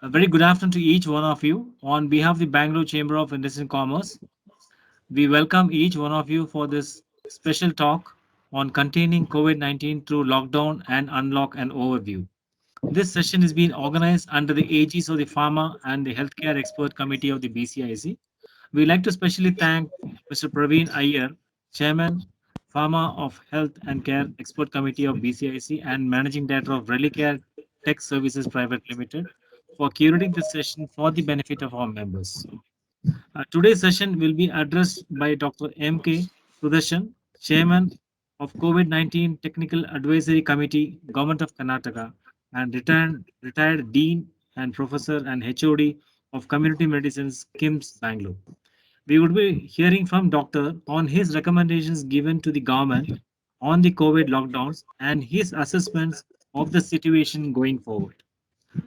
A very good afternoon to each one of you. On behalf of the Bangalore Chamber of Industry and Commerce, we welcome each one of you for this special talk on containing COVID 19 through lockdown and unlock and overview. This session is being organized under the aegis of the Pharma and the Healthcare Expert Committee of the BCIC. We'd like to specially thank Mr. Praveen Iyer, Chairman, Pharma of Health and Care Expert Committee of BCIC and Managing Director of Relicare Tech Services Private Limited, for curating this session for the benefit of our members. Today's session will be addressed by Dr. M.K. Sudarshan, Chairman of COVID-19 Technical Advisory Committee, Government of Karnataka, and retired Dean and Professor and HOD of Community Medicine's KIMS, Bangalore. We would be hearing from Doctor on his recommendations given to the government on the COVID lockdowns and his assessments of the situation going forward.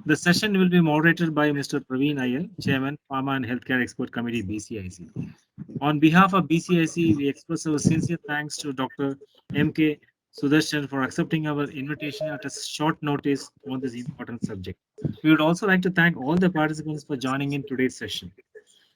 The session will be moderated by Mr. Praveen Iyer, Chairman, Pharma and Healthcare Expert Committee, BCIC. On behalf of BCIC, we express our sincere thanks to Dr. M.K. Sudarshan for accepting our invitation at a short notice on this important subject. We would also like to thank all the participants for joining in today's session.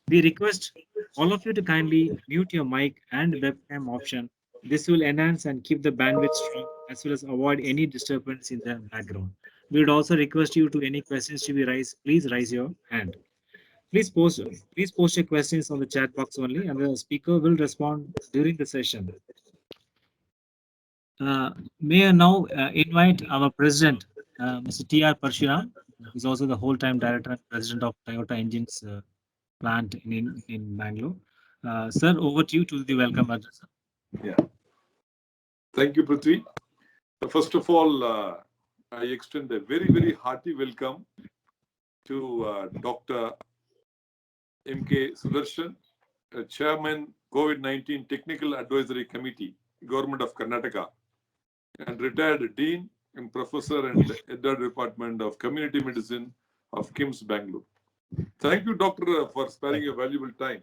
We request all of you to kindly mute your mic and webcam option. This will enhance and keep the bandwidth strong as well as avoid any disturbance in the background. We would also request you to any questions to be raised, please raise your hand. Please post please post your questions on the chat box only and the speaker will respond during the session. May I now invite our president, Mr. T.R. Parshuram, who is also the whole-time director and president of Toyota Engines plant in Bangalore. Sir, over to you to the welcome address. Yeah. Thank you, Prithvi. First of all, I extend a very, very hearty welcome to Dr. M.K. Sudarshan, Chairman, COVID-19 Technical Advisory Committee, Government of Karnataka, and retired Dean and Professor and Head of Department of Community Medicine of KIMS, Bangalore. Thank you, Doctor, for sparing your valuable time.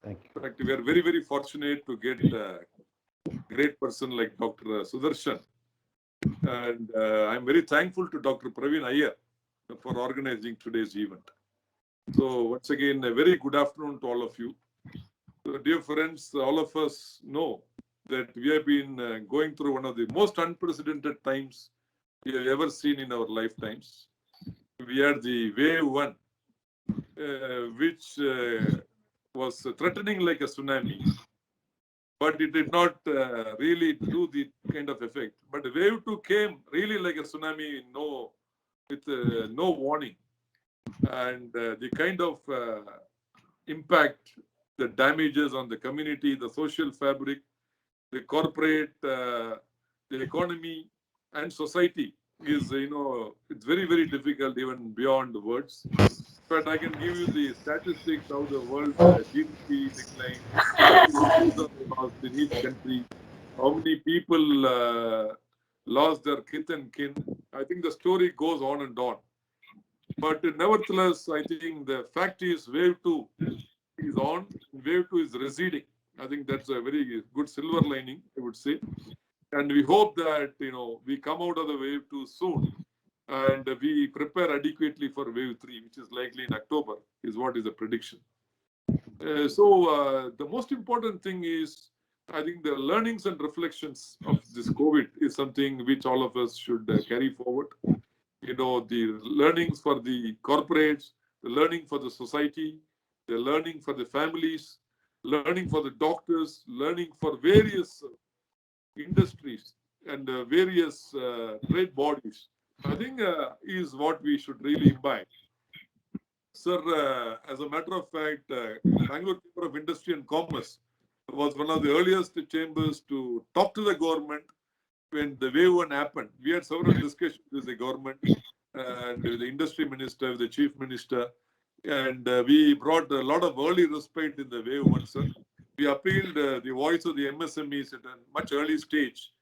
Thank you. In fact, we are very, very fortunate to get a great person like Dr. Sudarshan. And I'm very thankful to Dr. Praveen Iyer for organizing today's event. So once again, a very good afternoon to all of you. So dear friends, all of us know that we have been going through one of the most unprecedented times we have ever seen in our lifetimes. We had the wave one, which was threatening like a tsunami, but it did not really do the kind of effect. But wave two came really like a tsunami, with no warning, and the kind of impact, the damages on the community, the social fabric, the corporate, the economy, and society is, it's very, very difficult even beyond the words. But I can give you the statistics how the world GDP declined, how many lives are lost in each country, how many people lost their kith and kin. I think the story goes on and on. But nevertheless, I think the fact is wave two is on, wave two is receding. I think that's a very good silver lining, I would say. And we hope that, we come out of the wave two soon and we prepare adequately for wave three, which is likely in October, is what is the prediction. So the most important thing is, I think the learnings and reflections of this COVID is something which all of us should carry forward. The learnings for the corporates, the learning for the society, the learning for the families, learning for the doctors, learning for various industries and various trade bodies, I think is what we should really imbibe. Sir, as a matter of fact, Bangalore Chamber of Industry and Commerce was one of the earliest chambers to talk to the government when the wave one happened. We had several discussions with the government and with the industry minister, with the chief minister, and we brought a lot of early respite in the wave one, sir. We appealed the voice of the MSMEs at a much early stage,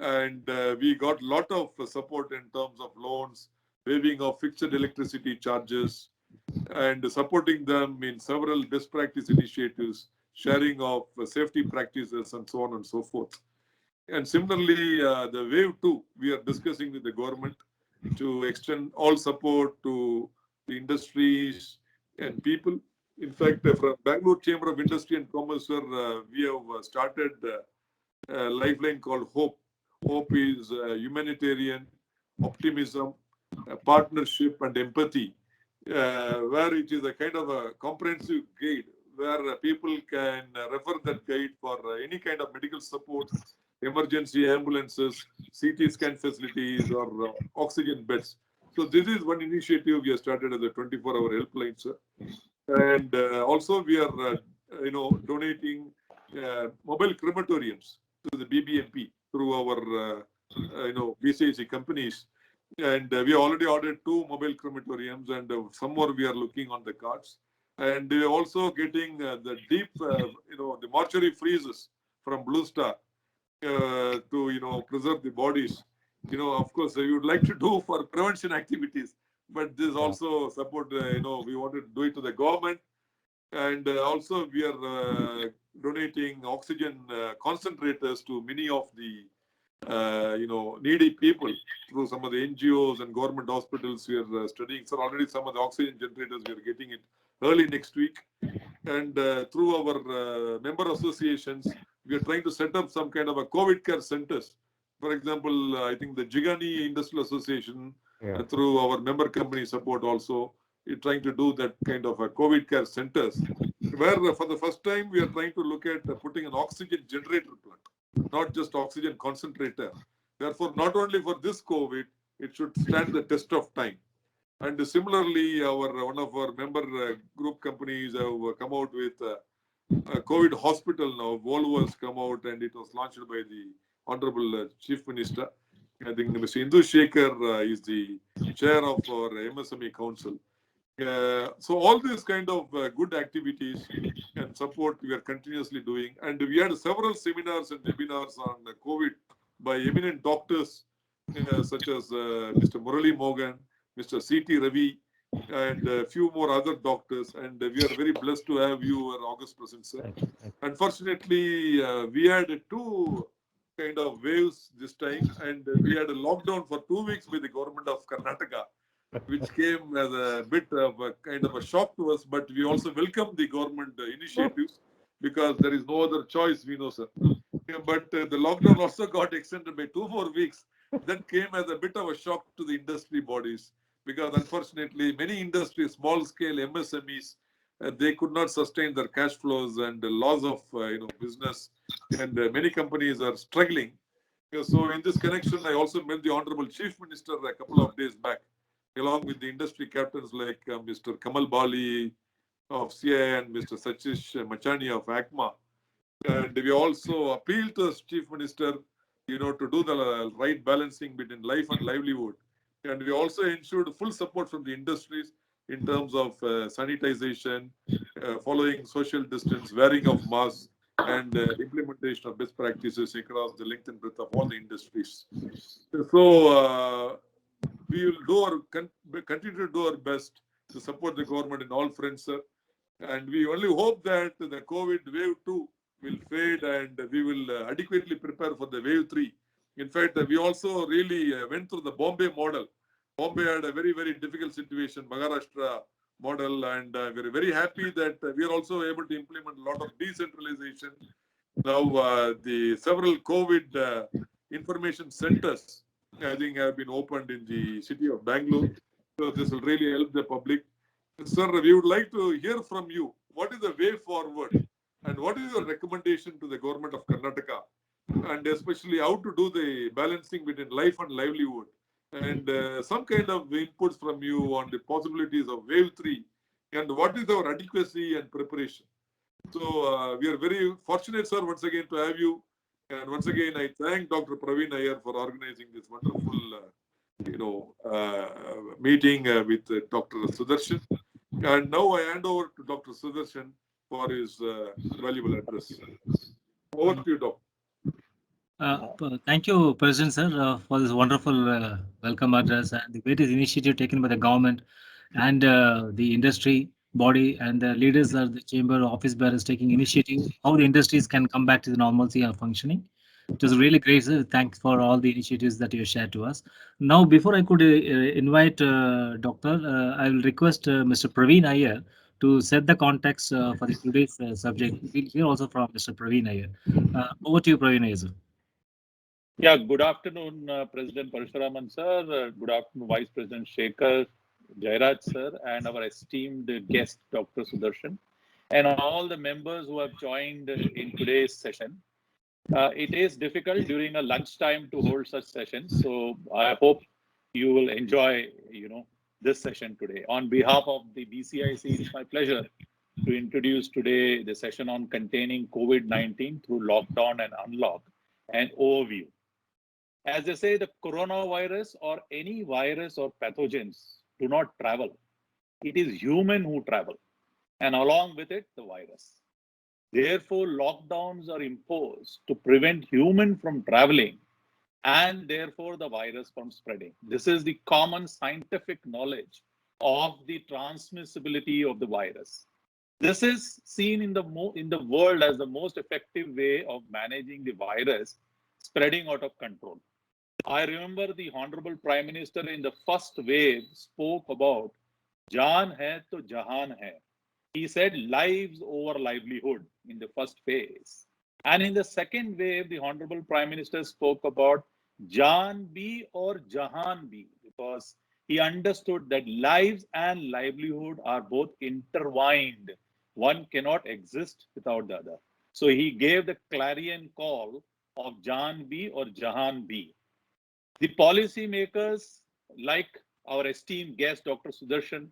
and we got a lot of support in terms of loans, waiving of fixed electricity charges, and supporting them in several best practice initiatives, sharing of safety practices, and so on and so forth. And similarly, the wave two, we are discussing with the government to extend all support to the industries and people. In fact, from Bangalore Chamber of Industry and Commerce, sir, we have started a lifeline called Hope. Hope is humanitarian, optimism, partnership, and empathy, where it is a kind of a comprehensive guide where people can refer that guide for any kind of medical support, emergency ambulances, CT scan facilities, or oxygen beds. So this is one initiative we have started as a 24-hour helpline, sir. And also we are, donating mobile crematoriums to the BBMP through our, BCIC companies. And we already ordered 2 mobile crematoriums, and some more we are looking on the cards. And we are also getting the deep, the mortuary freezes from Blue Star to, preserve the bodies. Of course, we would like to do for prevention activities, but this also support, we want to do it to the government. And also we are donating oxygen concentrators to many of the needy people through some of the NGOs and government hospitals. We are studying. So already some of the oxygen generators we are getting it early next week. And through our member associations, we are trying to set up some kind of a COVID care centers. For example, I think the Jigani Industrial Association, through our member company support also, is trying to do that kind of a COVID care centers, where for the first time we are trying to look at putting an oxygen generator plant, not just oxygen concentrator. Therefore, not only for this COVID, it should stand the test of time. And similarly, one of our member group companies have come out with a COVID hospital now. Volvo has come out, and it was launched by the Honorable Chief Minister. I think Mr. Indu Shekhar is the chair of our MSME Council. So all these kind of good activities and support we are continuously doing. And we had several seminars and webinars on COVID by eminent doctors such as Mr. Murali Mogan, Mr. C.T. Ravi, and a few more other doctors. And we are very blessed to have you, our August present, sir. Unfortunately, we had 2 kind of waves this time, and we had a lockdown for 2 weeks by the government of Karnataka, which came as a bit of a kind of a shock to us. But we also welcome the government initiatives because there is no other choice, we know, sir. But the lockdown also got extended by 2 more weeks. That came as a bit of a shock to the industry bodies, because unfortunately many industries, small scale MSMEs, they could not sustain their cash flows, and the loss of business, and many companies are struggling. So in this connection, I also met the Honorable Chief Minister a couple of days back, along with the industry captains like Mr. Kamal Bali of CI and Mr. Sachish Machani of ACMA. And we also appealed to the Chief Minister, to do the right balancing between life and livelihood. And we also ensured full support from the industries in terms of sanitization, following social distance, wearing of masks, and implementation of best practices across the length and breadth of all the industries. So we will continue to do our best to support the government in all fronts, sir. And we only hope that the COVID wave 2 will fade, and we will adequately prepare for the wave 3. In fact, we also really went through the Bombay model. Bombay had a very, very difficult situation, Maharashtra model, and we're very happy that we are also able to implement a lot of decentralization. Now, the several COVID information centers, I think, have been opened in the city of Bangalore. So this will really help the public. Sir, we would like to hear from you. What is the way forward? And what is your recommendation to the government of Karnataka? And especially how to do the balancing between life and livelihood? And some kind of inputs from you on the possibilities of wave 3. And what is our adequacy and preparation? So we are very fortunate, sir, once again to have you. And once again, I thank Dr. Praveen Iyer for organizing this wonderful, meeting with Dr. Sudarshan. And now I hand over to Dr. Sudarshan for his valuable address. Over to you, Doctor. Thank you, President sir, for this wonderful welcome address and the greatest initiative taken by the government and the industry body and the leaders of the chamber office bearers taking initiative how the industries can come back to the normalcy of functioning. It was really great, sir. Thanks for all the initiatives that you shared to us. Now, before I could invite Doctor, I will request Mr. Praveen Iyer to set the context for the today's subject. We'll hear also from Mr. Praveen Iyer. Over to you, Praveen Iyer, sir. Yeah, good afternoon, President Parashuraman sir. Good afternoon, Vice President Shekhar, Jairaj sir, and our esteemed guest, Dr. Sudarshan, and all the members who have joined in today's session. It is difficult during a lunchtime to hold such sessions, so I hope you will enjoy, this session today. On behalf of the BCIC, it's my pleasure to introduce today the session on containing COVID-19 through lockdown and unlock, and overview. As they say, the coronavirus or any virus or pathogens do not travel. It is human who travel, and along with it, the virus. Therefore, lockdowns are imposed to prevent human from traveling and therefore the virus from spreading. This is the common scientific knowledge of the transmissibility of the virus. This is seen in the world as the most effective way of managing the virus spreading out of control. I remember the Honorable Prime Minister in the first wave spoke about Jaan hai to Jahan hai. He said lives over livelihood in the first phase. And in the second wave, the Honorable Prime Minister spoke about Jaan bhi or Jahan bhi, because he understood that lives and livelihood are both intertwined. One cannot exist without the other. So he gave the clarion call of Jaan bhi or Jahan bhi. The policy makers, like our esteemed guest, Dr. Sudarshan,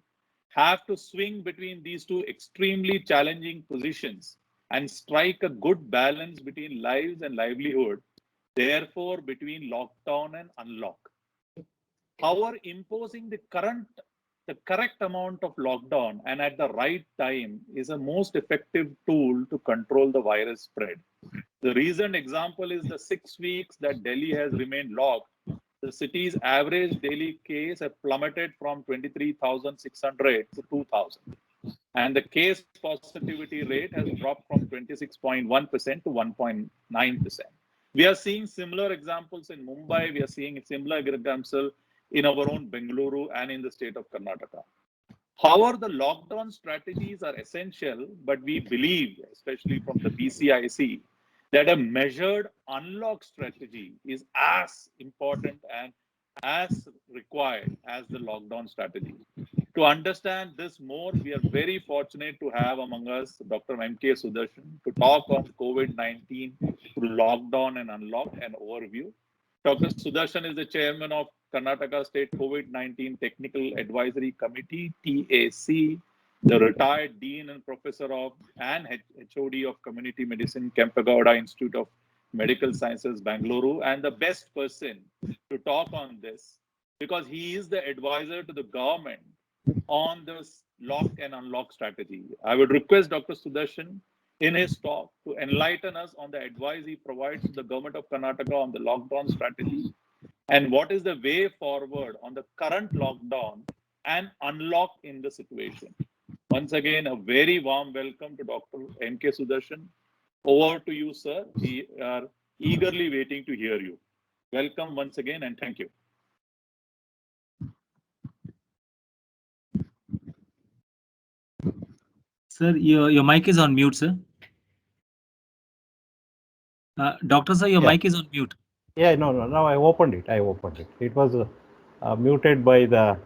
have to swing between these two extremely challenging positions and strike a good balance between lives and livelihood, therefore between lockdown and unlock. However, imposing the correct amount of lockdown and at the right time is a most effective tool to control the virus spread. The recent example is the 6 weeks that Delhi has remained locked. The city's average daily case have plummeted from 23,600 to 2,000. And the case positivity rate has dropped from 26.1% to 1.9%. We are seeing similar examples in Mumbai. We are seeing similar examples in our own Bengaluru and in the state of Karnataka. However, the lockdown strategies are essential, but we believe, especially from the BCIC, that a measured unlock strategy is as important and as required as the lockdown strategy. To understand this more, we are very fortunate to have among us Dr. M.K. Sudarshan to talk on COVID-19 through lockdown and unlock and overview. Dr. Sudarshan is the chairman of Karnataka State COVID-19 Technical Advisory Committee, TAC, the retired Dean and Professor of and HOD of Community Medicine, Kempegowda Institute of Medical Sciences, Bangalore, and the best person to talk on this because he is the advisor to the government on this lock and unlock strategy. I would request Dr. Sudarshan in his talk to enlighten us on the advice he provides to the government of Karnataka on the lockdown strategy and what is the way forward on the current lockdown and unlock in the situation. Once again, a very warm welcome to Dr. M.K. Sudarshan. Over to you, sir. We are eagerly waiting to hear you. Welcome once again and thank you. Sir, your mic is on mute, sir. Doctor, sir, your mic is on mute. Yeah, no. Now I opened it. It was muted by the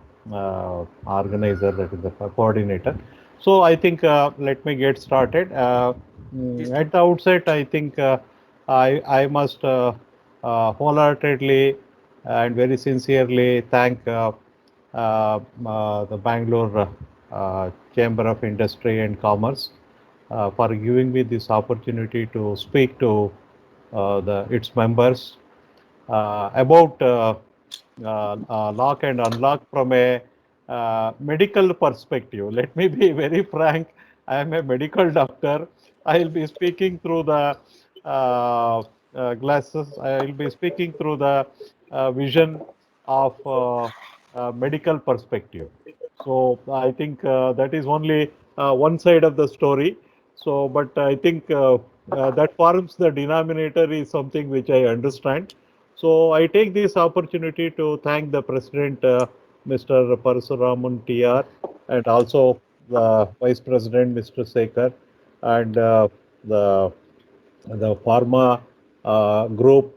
organizer, that is the coordinator. So I think let me get started. At the outset, I think I must wholeheartedly and very sincerely thank the Bangalore Chamber of Industry and Commerce for giving me this opportunity to speak to its members about lock and unlock from a medical perspective. Let me be very frank. I am a medical doctor. I will be speaking through the glasses. I will be speaking through the vision of medical perspective. So I think that is only one side of the story. So, but I think that forms the denominator is something which I understand. So I take this opportunity to thank the President, Mr. Parasuraman TR, and also the Vice President, Mr. Sekhar, and the Pharma Group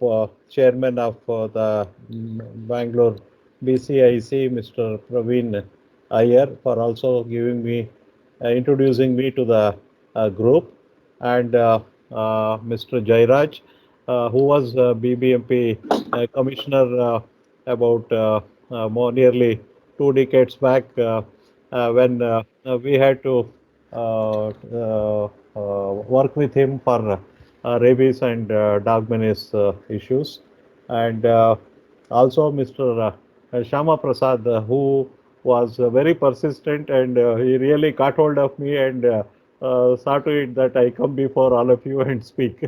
Chairman of the Bangalore BCIC, Mr. Praveen Iyer, for also giving me, introducing me to the group, and Mr. Jairaj, who was BBMP Commissioner about more nearly 2 decades back, when we had to work with him for rabies and dog menace issues, and also Mr. Shama Prasad, who was very persistent, and he really caught hold of me and saw to it that I come before all of you and speak.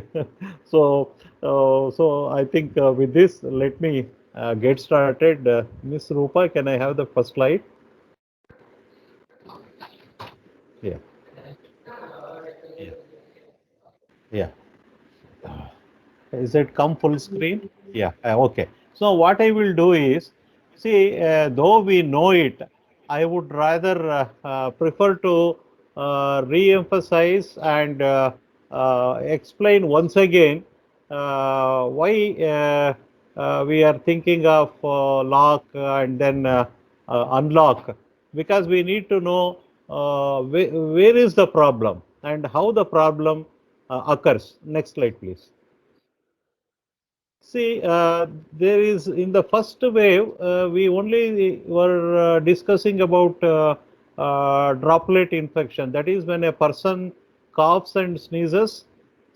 So, so I think with this, let me get started. Miss Rupa, can I have the first slide? Yeah, yeah, yeah. Is it come full screen? Yeah, okay. So what I will do is, see, though we know it, I would rather prefer to re-emphasize and explain once again why we are thinking of lock and then unlock, because we need to know where is the problem and how the problem occurs. Next slide, please. See, there is in the first wave, we only were discussing about droplet infection. That is when a person coughs and sneezes,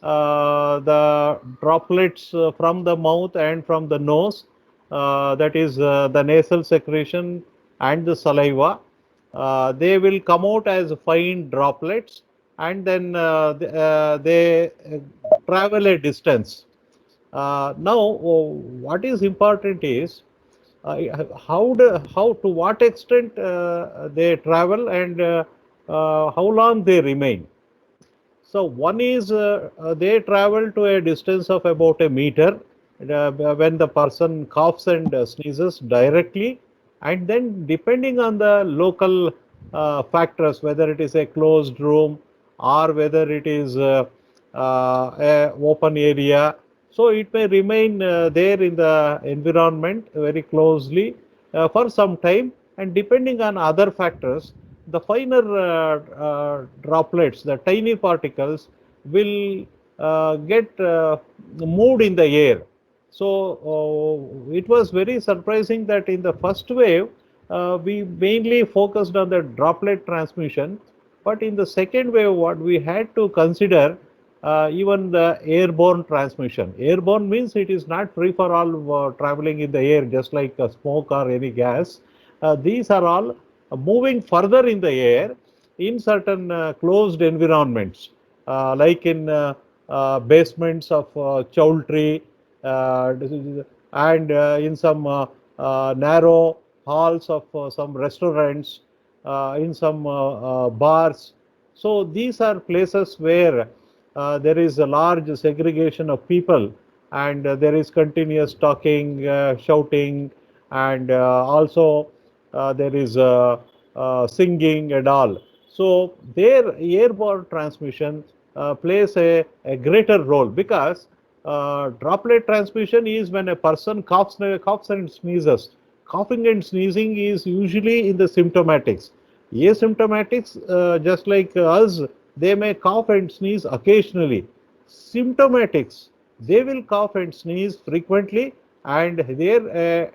the droplets from the mouth and from the nose, that is the nasal secretion and the saliva, they will come out as fine droplets, and then they travel a distance. Now, what is important is how to what extent they travel and how long they remain. So one is they travel to a distance of about a meter when the person coughs and sneezes directly, and then depending on the local factors, whether it is a closed room or whether it is a open area, so it may remain there in the environment very closely for some time, and depending on other factors, the finer droplets, the tiny particles, will get moved in the air. So it was very surprising that in the first wave, we mainly focused on the droplet transmission, but in the second wave, what we had to consider even the airborne transmission. Airborne means it is not free for all traveling in the air, just like smoke or any gas. These are all moving further in the air in certain closed environments, like in basements of Chowltree, and in some narrow halls of some restaurants, in some bars. So these are places where there is a large segregation of people, and there is continuous talking, shouting, and also there is singing and all. So their airborne transmission plays a greater role, because droplet transmission is when a person coughs and sneezes. Coughing and sneezing is usually in the symptomatics. Asymptomatics, just like us, they may cough and sneeze occasionally. Symptomatics, they will cough and sneeze frequently, and their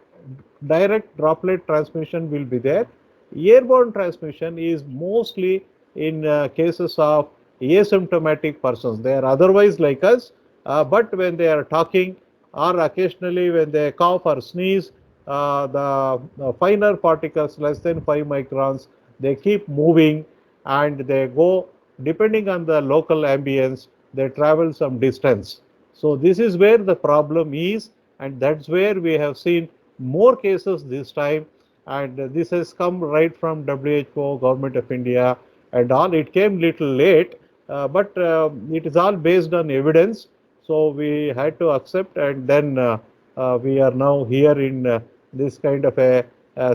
direct droplet transmission will be there. Airborne transmission is mostly in cases of asymptomatic persons. They are otherwise like us, but when they are talking or occasionally when they cough or sneeze, the finer particles less than 5 microns, they keep moving, and they go, depending on the local ambience, they travel some distance. So this is where the problem is, and that's where we have seen more cases this time, and this has come right from WHO, Government of India, and all. It came little late, but it is all based on evidence. So we had to accept, and then we are now here in this kind of a.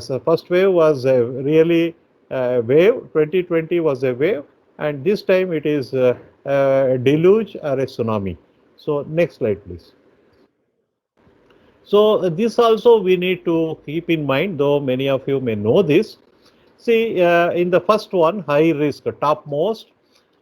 So first wave was a really wave. 2020 was a wave, and this time it is a deluge or a tsunami. So next slide, please. So this also we need to keep in mind, though many of you may know this. See, in the first one, high risk, topmost,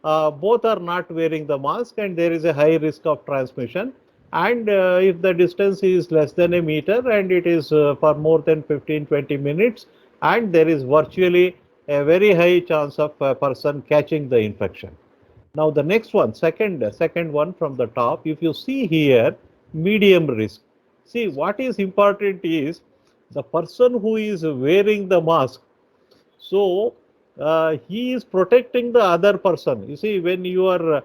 both are not wearing the mask, and there is a high risk of transmission. And if the distance is less than a meter and it is for more than 15-20 minutes, and there is virtually a very high chance of a person catching the infection. Now the next one, second one from the top, if you see here, medium risk. See, what is important is the person who is wearing the mask. So he is protecting the other person. You see, when you are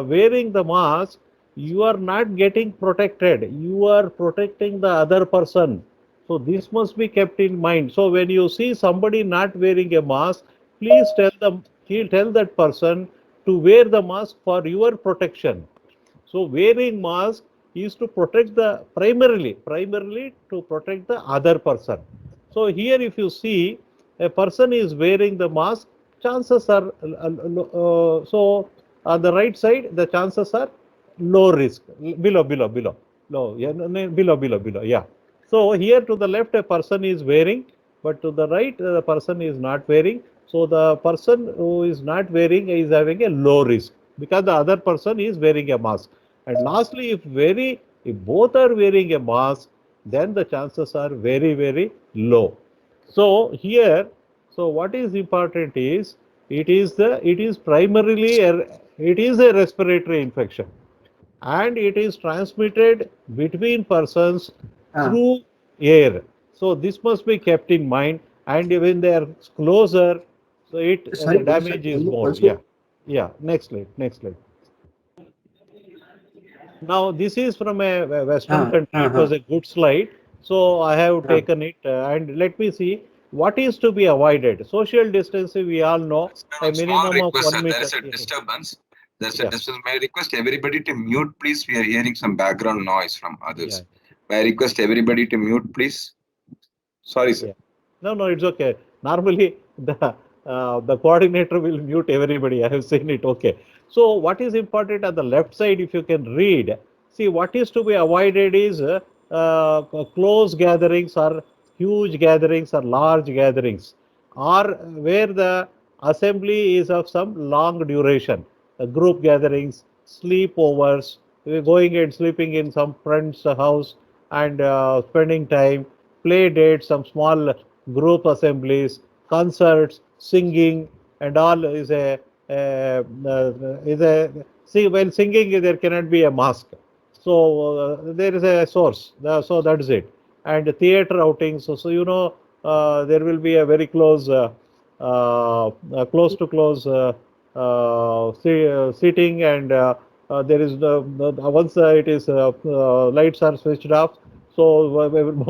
wearing the mask, you are not getting protected. You are protecting the other person. So this must be kept in mind. So when you see somebody not wearing a mask, please tell them, tell that person to wear the mask for your protection. So wearing mask is to protect the primarily to protect the other person. So here if you see a person is wearing the mask, chances are so on the right side the chances are low risk, below low, yeah, below, yeah. So here to the left a person is wearing, but to the right the person is not wearing. So the person who is not wearing is having a low risk because the other person is wearing a mask. And lastly, if both are wearing a mask, then the chances are very low. So here, so what is important is it is primarily it is a respiratory infection, and it is transmitted between persons through air. So this must be kept in mind, and when they are closer, so the damage is more. Yeah, yeah. Next slide. Next slide. Now this is from a Western country. It was a good slide, so I have taken it. And let me see what is to be avoided. Social distancing, we all know, a minimum of 1 meter. There's a disturbance. There's a Yeah. disturbance. May I request everybody to mute, please? We are hearing some background noise from others. Yeah. May I request everybody to mute, please? Sorry, sir. Yeah. No, it's okay. Normally, the coordinator will mute everybody. I have seen it. Okay. So what is important on the left side, if you can read, see what is to be avoided is close gatherings or huge gatherings or large gatherings, or where the assembly is of some long duration. Group gatherings, sleepovers, going and sleeping in some friend's house and spending time, play dates, some small group assemblies, concerts, singing, and all is a see while singing there cannot be a mask. So there is a source. So that is it. And theater outings. So you know there will be a very close, close to close seating, and there is once it is lights are switched off, so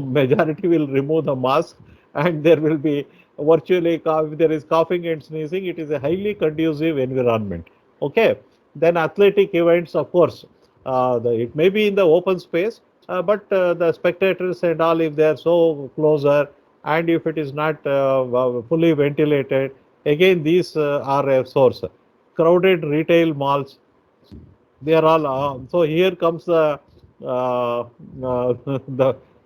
majority will remove the mask, and there will be virtually if there is coughing and sneezing, it is a highly conducive environment. Okay, then athletic events, of course, it may be in the open space, but the spectators and all, if they are so closer, and if it is not fully ventilated, again these are a source. Crowded retail malls, they are all so here comes the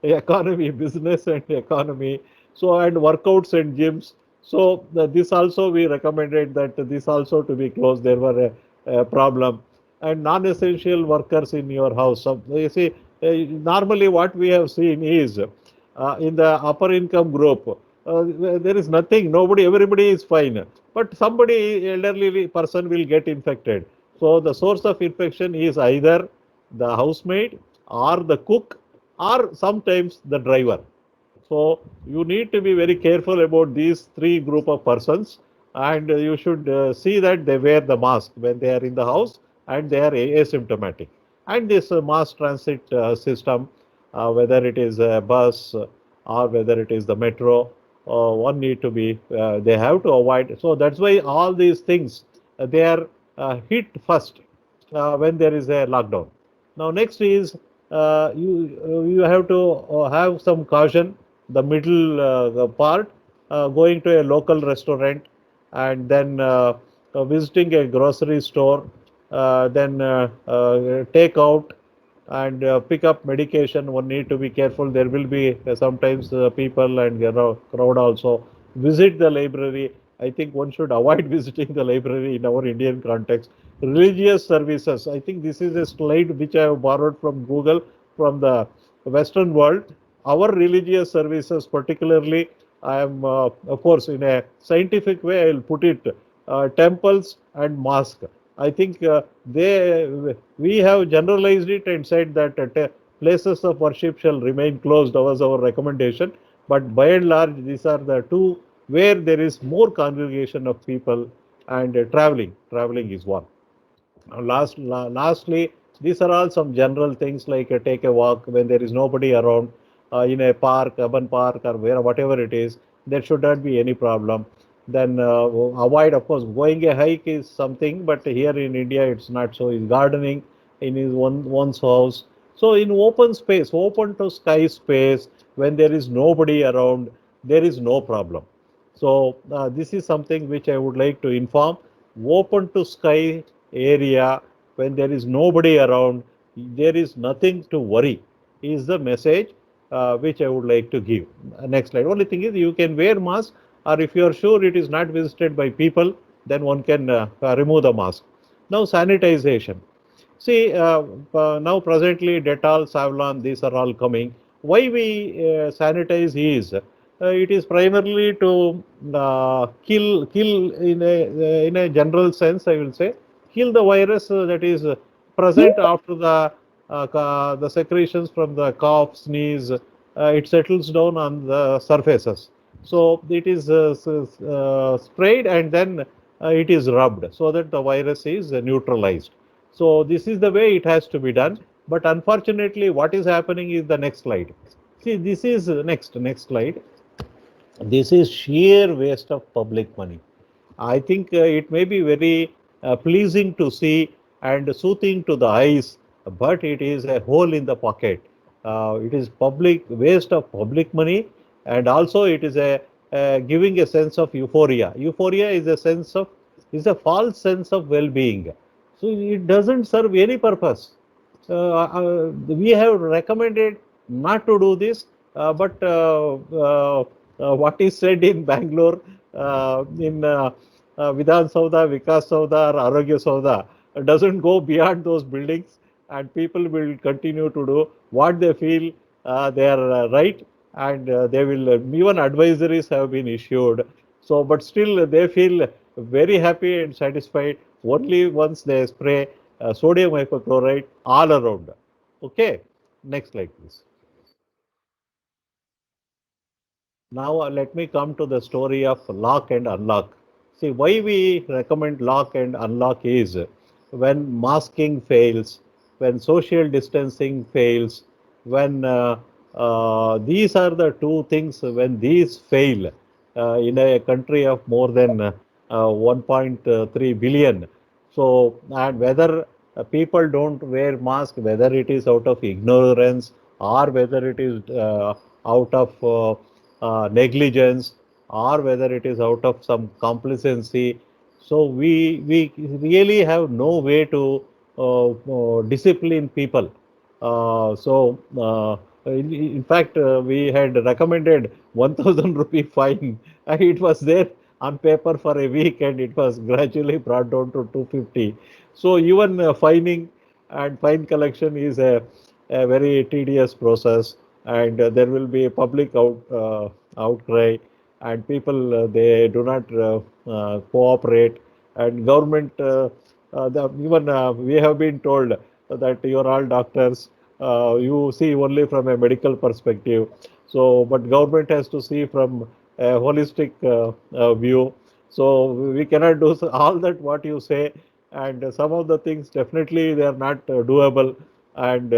economy, business and economy, so and workouts and gyms. So this also we recommended that this also to be closed. There were a problem. And non-essential workers in your house, so you see normally what we have seen is in the upper income group there is nothing, nobody, everybody is fine, but somebody elderly person will get infected. So the source of infection is either the housemaid or the cook or sometimes the driver. So you need to be very careful about these three group of persons, and you should see that they wear the mask when they are in the house and they are asymptomatic. And this mass transit system, whether it is a bus or whether it is the metro, one need to be, they have to avoid. So that's why all these things, they are hit first when there is a lockdown. Now, next is you have to have some caution. The middle part, going to a local restaurant and then visiting a grocery store, then take out and pick up medication. One need to be careful. There will be sometimes people and crowd also. Visit the library. I think one should avoid visiting the library in our Indian context. Religious services. I think this is a slide which I have borrowed from Google from the Western world. Our religious services, particularly, I am of course in a scientific way. I will put it temples and mosque. I think they we have generalized it and said that places of worship shall remain closed. That was our recommendation. But by and large, these are the two where there is more congregation of people and traveling. Traveling is one. Lastly, these are all some general things like take a walk when there is nobody around in a park, urban park, or where whatever it is. There should not be any problem. Then avoid, of course, going a hike is something, but here in India it's not so. Is gardening in his one's house. So in open space, open to sky space, when there is nobody around, there is no problem. So this is something which I would like to inform. Open to sky area when there is nobody around, there is nothing to worry. Is the message which I would like to give. Next slide. Only thing is you can wear mask, or if you are sure it is not visited by people, then one can remove the mask. Now sanitization. See, now presently Dettol, Savlon, these are all coming. Why we sanitize is it is primarily to kill in a general sense. I will say kill the virus that is present after the secretions from the cough, sneeze. It settles down on the surfaces. So it is sprayed and then it is rubbed so that the virus is neutralized. So this is the way it has to be done. But unfortunately, what is happening is the next slide. See, this is next slide. This is sheer waste of public money. I think it may be very pleasing to see and soothing to the eyes, but it is a hole in the pocket. It is public waste of public money, and also it is a giving a sense of euphoria. Euphoria is a sense of is a false sense of well-being. So it doesn't serve any purpose. We have recommended not to do this, but what is said in Bangalore in Vidhan Sauda, Vikas Sauda, or Arogya Sauda doesn't go beyond those buildings, and people will continue to do what they feel they are right, and they will even advisories have been issued. So, but still they feel very happy and satisfied only once they spray sodium hypochlorite all around. Okay, next slide, please. Now let me come to the story of lock and unlock. See, why we recommend lock and unlock is when masking fails, when social distancing fails, when these are the two things, when these fail in a country of more than 1.3 billion. So, and whether people don't wear mask, whether it is out of ignorance or whether it is out of negligence or whether it is out of some complacency. So we really have no way to discipline people. In fact, we had recommended 1,000 rupee fine. It was there on paper for a week, and it was gradually brought down to 250. So even fining and fine collection is a very tedious process, and there will be a public outcry, and people they do not cooperate, and government even we have been told that you are all doctors, you see only from a medical perspective. So, but government has to see from a holistic view. So we cannot do all that what you say, and some of the things definitely they are not doable. And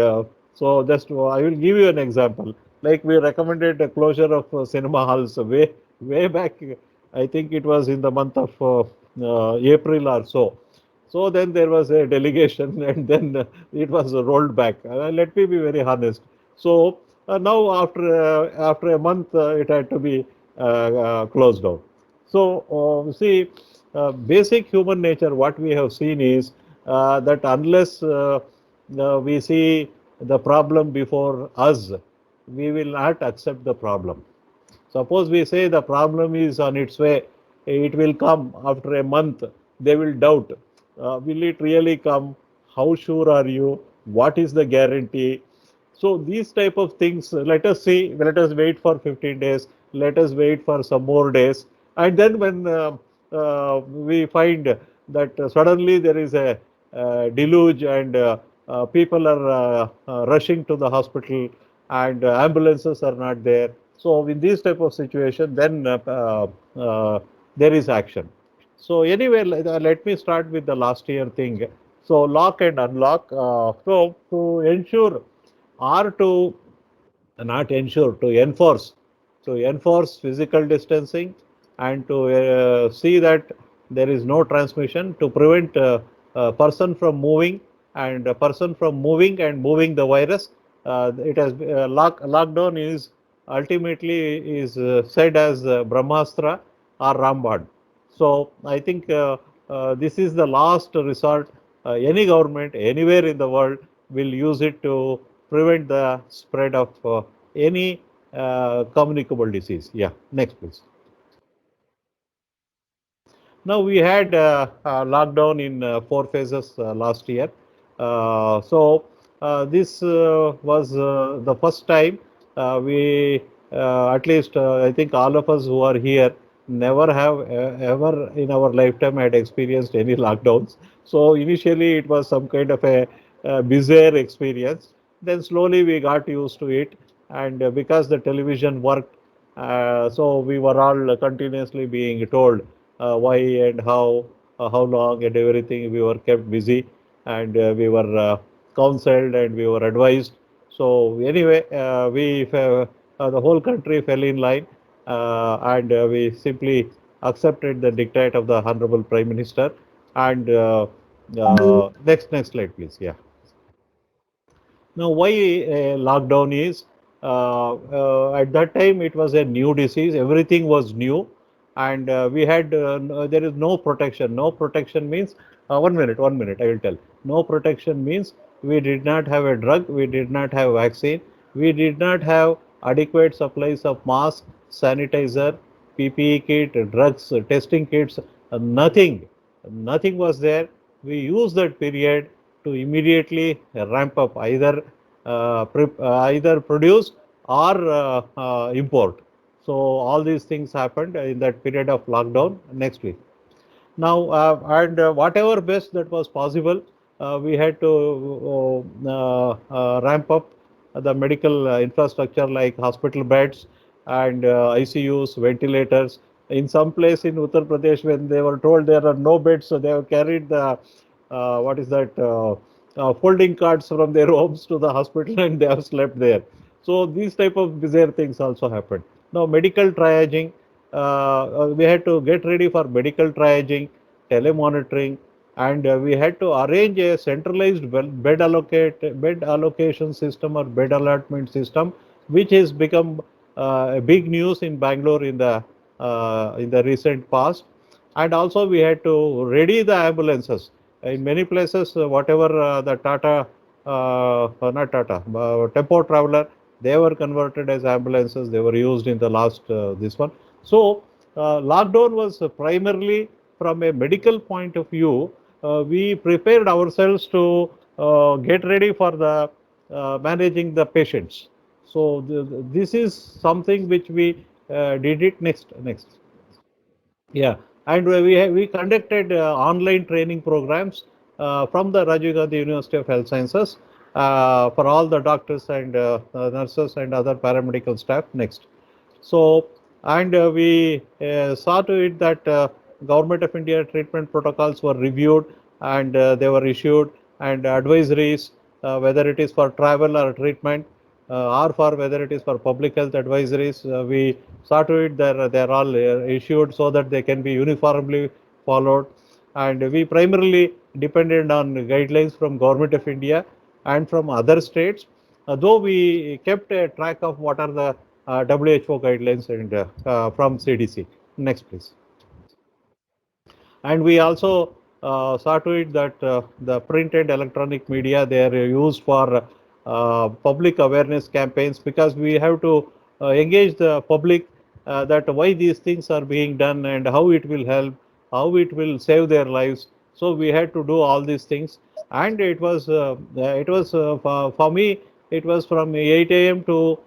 so just I will give you an example. Like we recommended the closure of cinema halls way back. I think it was in the month of April or so. So then there was a delegation, and then it was rolled back. Let me be very honest. So now after a month, it had to be closed down. So see, basic human nature. What we have seen is that unless we see the problem before us, we will not accept the problem. Suppose we say the problem is on its way, it will come after a month, they will doubt. Will it really come? How sure are you? What is the guarantee? So these type of things, let us see, let us wait for 15 days, let us wait for some more days. And then when we find that suddenly there is a deluge and people are rushing to the hospital and ambulances are not there. So in this type of situation, then there is action. So anyway, let me start with the last year thing. So lock and unlock. So to ensure or to not ensure, to enforce physical distancing and to see that there is no transmission, to prevent a person from moving and a person from moving and moving the virus. It has lockdown is ultimately is said as Brahmastra or Rambad. So I think this is the last resort. Any government anywhere in the world will use it to prevent the spread of any communicable disease. Yeah, next please. Now we had lockdown in 4 phases last year. This was the first time we, at least I think all of us who are here, never have ever in our lifetime had experienced any lockdowns. So initially it was some kind of a bizarre experience. Then slowly we got used to it, and because the television worked, so we were all continuously being told why and how long and everything. We were kept busy, and we were counseled and we were advised. So anyway, the whole country fell in line, and we simply accepted the dictate of the Honorable Prime Minister. And next slide, please. Yeah. Now, why lockdown is at that time it was a new disease, everything was new, and we had there is no protection. No protection means 1 minute, I will tell. No protection means we did not have a drug, we did not have vaccine, we did not have adequate supplies of mask, sanitizer, PPE kit, drugs, testing kits, nothing. Nothing was there. We used that period to immediately ramp up, either produce or import. So all these things happened in that period of lockdown. Next week. Now, and whatever best that was possible, we had to ramp up the medical infrastructure like hospital beds and ICUs, ventilators. In some place in Uttar Pradesh, when they were told there are no beds, so they have carried the what is that folding carts from their homes to the hospital, and they have slept there. So these type of bizarre things also happened. Now medical triaging, we had to get ready for medical triaging, telemonitoring, and we had to arrange a centralized bed allocation system or bed allotment system, which has become a big news in Bangalore in the recent past. And also we had to ready the ambulances. In many places, whatever the Tata, not Tata, Tempo Traveler, they were converted as ambulances. They were used in the last this one. So lockdown was primarily from a medical point of view. We prepared ourselves to get ready for the managing the patients. So this is something which we did it. Next. Yeah, and we conducted online training programs from the Rajiv Gandhi University of Health Sciences for all the doctors and nurses and other paramedical staff. Next. So, and we saw to it that Government of India treatment protocols were reviewed, and they were issued, and advisories, whether it is for travel or treatment, or for whether it is for public health advisories, we saw to it that they are all issued so that they can be uniformly followed. and we primarily depended on guidelines from Government of India and from other states, though we kept a track of what are the WHO guidelines and from CDC. Next, please. And we also saw to it that the print and electronic media, they are used for public awareness campaigns, because we have to engage the public that why these things are being done and how it will help, how it will save their lives. So we had to do all these things, and for me, it was from 8 a.m. to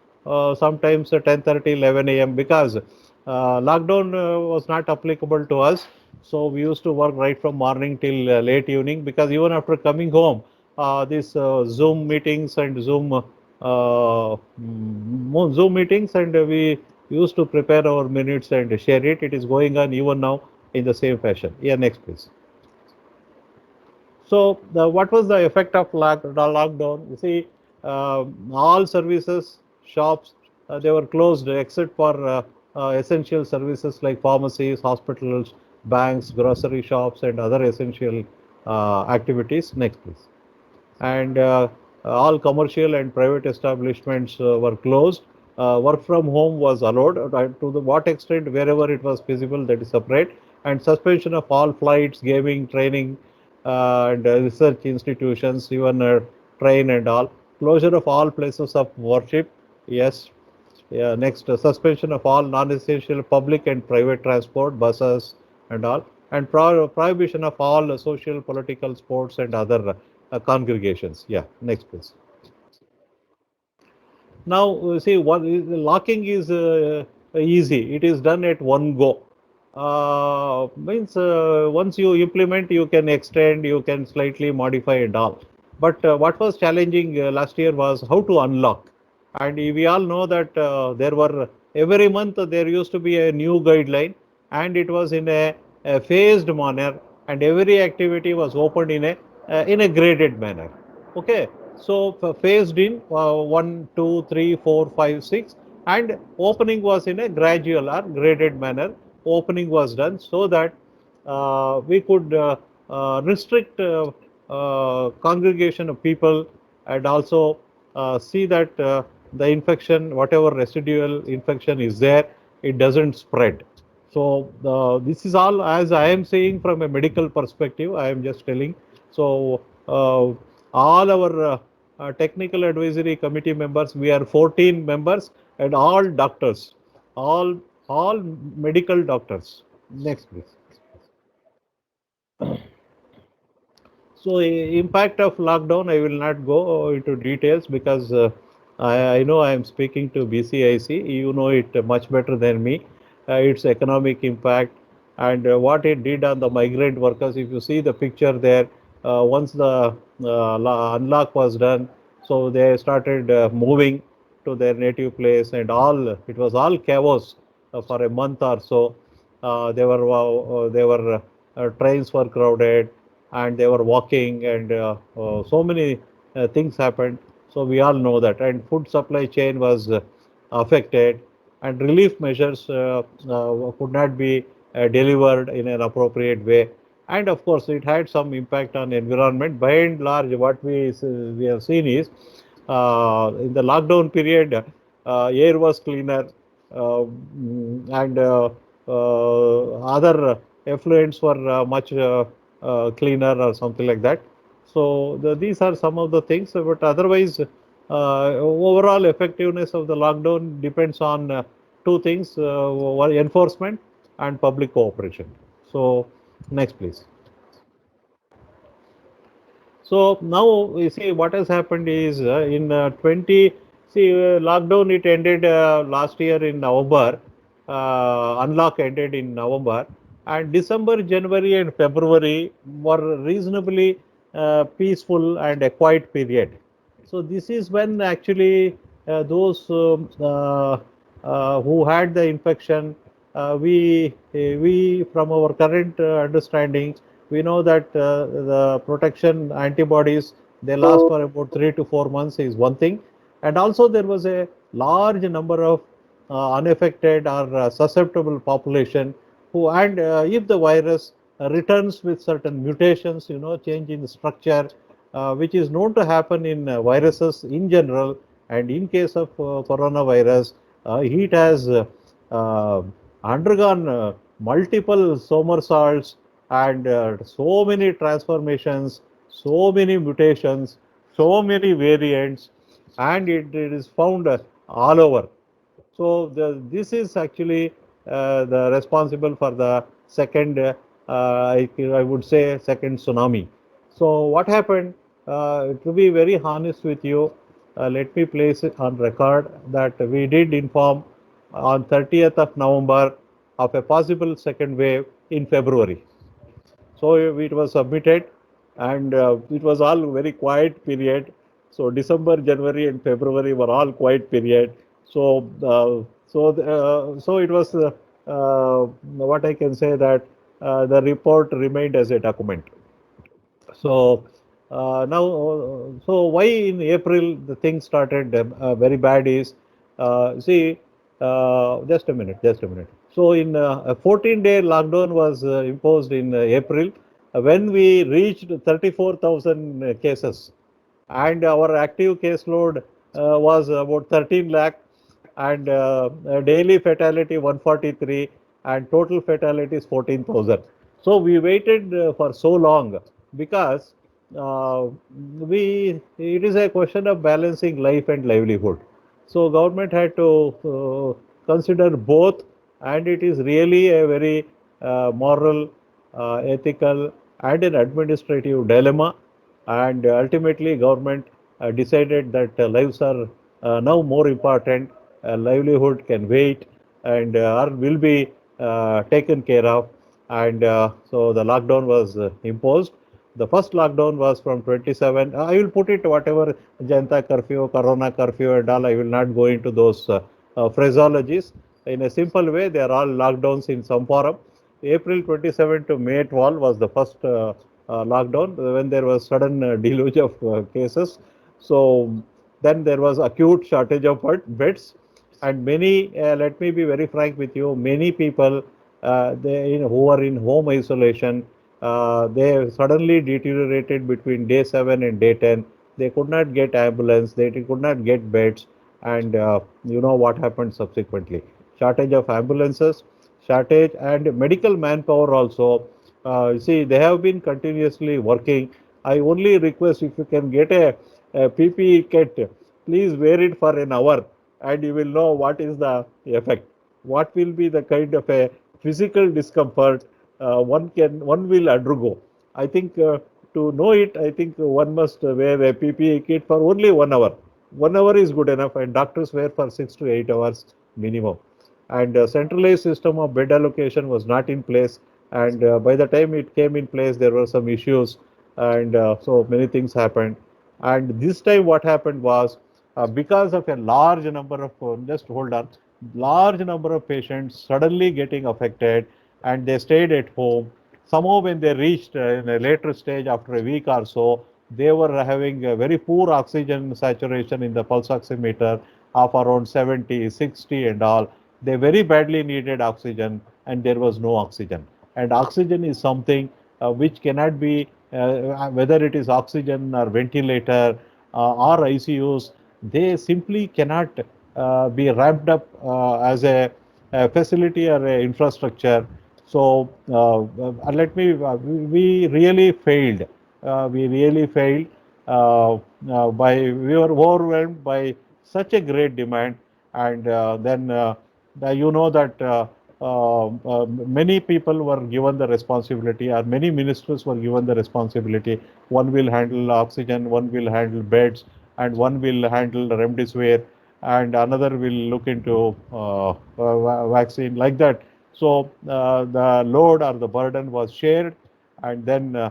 sometimes 10:30, 11 a.m. because lockdown was not applicable to us. So we used to work right from morning till late evening, because even after coming home, these Zoom meetings and Zoom meetings, and we used to prepare our minutes and share it. It is going on even now in the same fashion. Yeah, next please. So what was the effect of lockdown? You see, all services, shops, they were closed except for essential services like pharmacies, hospitals, banks, grocery shops, and other essential activities. Next, please. And all commercial and private establishments were closed. Work from home was allowed to the what extent, wherever it was feasible, that is separate. And suspension of all flights, gaming, training, and research institutions, even train and all. Closure of all places of worship. Yes. Yeah. Next, suspension of all non-essential public and private transport, buses and all, and prohibition of all social, political, sports, and other congregations. Yeah. Next, please. Now, see, what is locking is easy. It is done at one go. Means once you implement, you can extend, you can slightly modify and all. But what was challenging last year was how to unlock. And we all know that there were every month there used to be a new guideline, and it was in a phased manner, and every activity was opened in a graded manner. Okay, so phased in 1, 2, 3, 4, 5, 6, and opening was in a gradual or graded manner. Opening was done so that we could restrict congregation of people, and also see that the infection, whatever residual infection is there, it doesn't spread. So this is all, as I am saying, from a medical perspective, I am just telling. So all our technical advisory committee members, we are 14 members, and all doctors, all medical doctors. Next, please. So, impact of lockdown, I will not go into details, because I know I am speaking to BCIC. You know it much better than me. Its economic impact, and what it did on the migrant workers. If you see the picture there, once the unlock was done, so they started moving to their native place, and all it was all chaos for a month or so. Trains were crowded, and they were walking, and so many things happened. So we all know that, and food supply chain was affected, and relief measures could not be delivered in an appropriate way. And of course, it had some impact on environment. By and large, what we have seen is in the lockdown period, air was cleaner, and other effluents were much cleaner or something like that. So these are some of the things, but otherwise, overall effectiveness of the lockdown depends on two things: one, enforcement, and public cooperation. So next, please. So now you see what has happened is in 20, see, lockdown, it ended last year in November. Unlock ended in November, and December, January, and February were reasonably peaceful and a quiet period. So this is when actually those who had the infection, we from our current understanding, we know that the protection antibodies, they last for about 3 to 4 months is one thing, and also there was a large number of unaffected or susceptible population who, and if the virus returns with certain mutations, change in the structure, which is known to happen in viruses in general. And in case of coronavirus, it has uh, undergone multiple somersaults and so many transformations, so many mutations, so many variants, and it is found all over. So this is actually the responsible for the second, I would say, second tsunami. So what happened? To be very honest with you, let me place it on record that we did inform on 30th of November of a possible second wave in February. So it was submitted, and it was all very quiet period. So December, January, and February were all quiet period. So it was what I can say that the report remained as a document. So so why in April the thing started very bad is, see, just a minute. So in a 14-day lockdown was imposed in April when we reached 34,000 cases, and our active caseload was about 13 lakh, and daily fatality 143, and total fatalities 14,000. So we waited for so long because it is a question of balancing life and livelihood. So government had to consider both, and it is really a very moral, ethical, and an administrative dilemma. And ultimately government decided that lives are now more important, livelihood can wait, and or will be taken care of. And so the lockdown was imposed. The first lockdown was from 27. I will put it whatever, Janta curfew, Corona curfew, and all. I will not go into those phraseologies. In a simple way, they are all lockdowns in some form. April 27 to May 12 was the first lockdown when there was sudden deluge of cases. So then there was acute shortage of beds, and many. Let me be very frank with you. Many people who are in home isolation, they suddenly deteriorated between day 7 and day 10. They could not get ambulance. They could not get beds, and you know what happened subsequently. Shortage of ambulances, shortage and medical manpower also. See, they have been continuously working. I only request if you can get a PPE kit, please wear it for an hour, and you will know what is the effect. What will be the kind of a physical discomfort one will undergo. I think to know it, I think one must wear a PPE kit for only 1 hour. 1 hour is good enough, and doctors wear for 6 to 8 hours minimum. And centralized system of bed allocation was not in place, and by the time it came in place there were some issues, and so many things happened. And this time what happened was, because of a large number of just hold on, large number of patients suddenly getting affected, and they stayed at home. Somehow when they reached in a later stage after a week or so, they were having a very poor oxygen saturation in the pulse oximeter of around 70, 60 and all. They very badly needed oxygen, and there was no oxygen. And oxygen is something which cannot be, whether it is oxygen or ventilator or ICUs, they simply cannot be ramped up as a facility or a infrastructure. So let me, we really failed. We really failed we were overwhelmed by such a great demand. And then you know that many people were given the responsibility, or many ministers were given the responsibility. One will handle oxygen, one will handle beds, and one will handle remdesivir, and another will look into vaccine, like that. So the load or the burden was shared, and then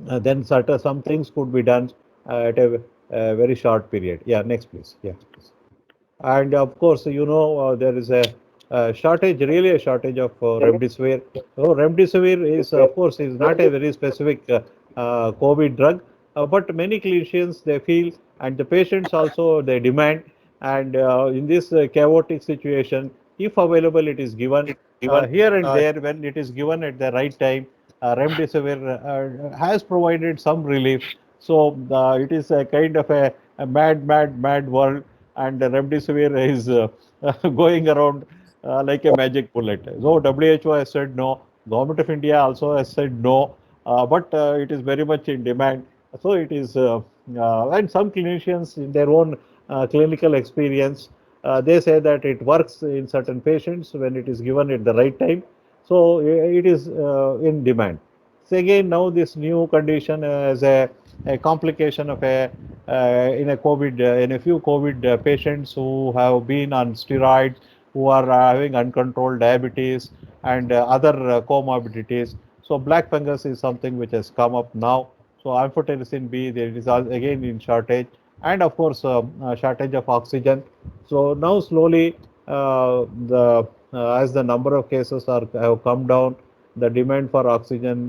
then some things could be done at a very short period. Yeah, next please. Yeah, please. And of course, you know, there is a shortage, really a shortage of remdesivir. So remdesivir is, of course, is not a very specific COVID drug, but many clinicians they feel, and the patients also they demand. And in this chaotic situation, if available, it is given. here and there when it is given at the right time. Remdesivir has provided some relief. So it is a kind of a mad world, and Remdesivir is going around like a magic bullet. So WHO has said no. Government of India also has said no, but it is very much in demand. So it is, and some clinicians in their own clinical experience, they say that it works in certain patients when it is given at the right time. So it is in demand. So again, now this new condition as a complication of in a COVID, in a few COVID patients who have been on steroids, who are having uncontrolled diabetes and other comorbidities. So black fungus is something which has come up now. So amphotericin B, there is again in shortage, and of course shortage of oxygen. So now slowly the as the number of cases have come down, the demand for oxygen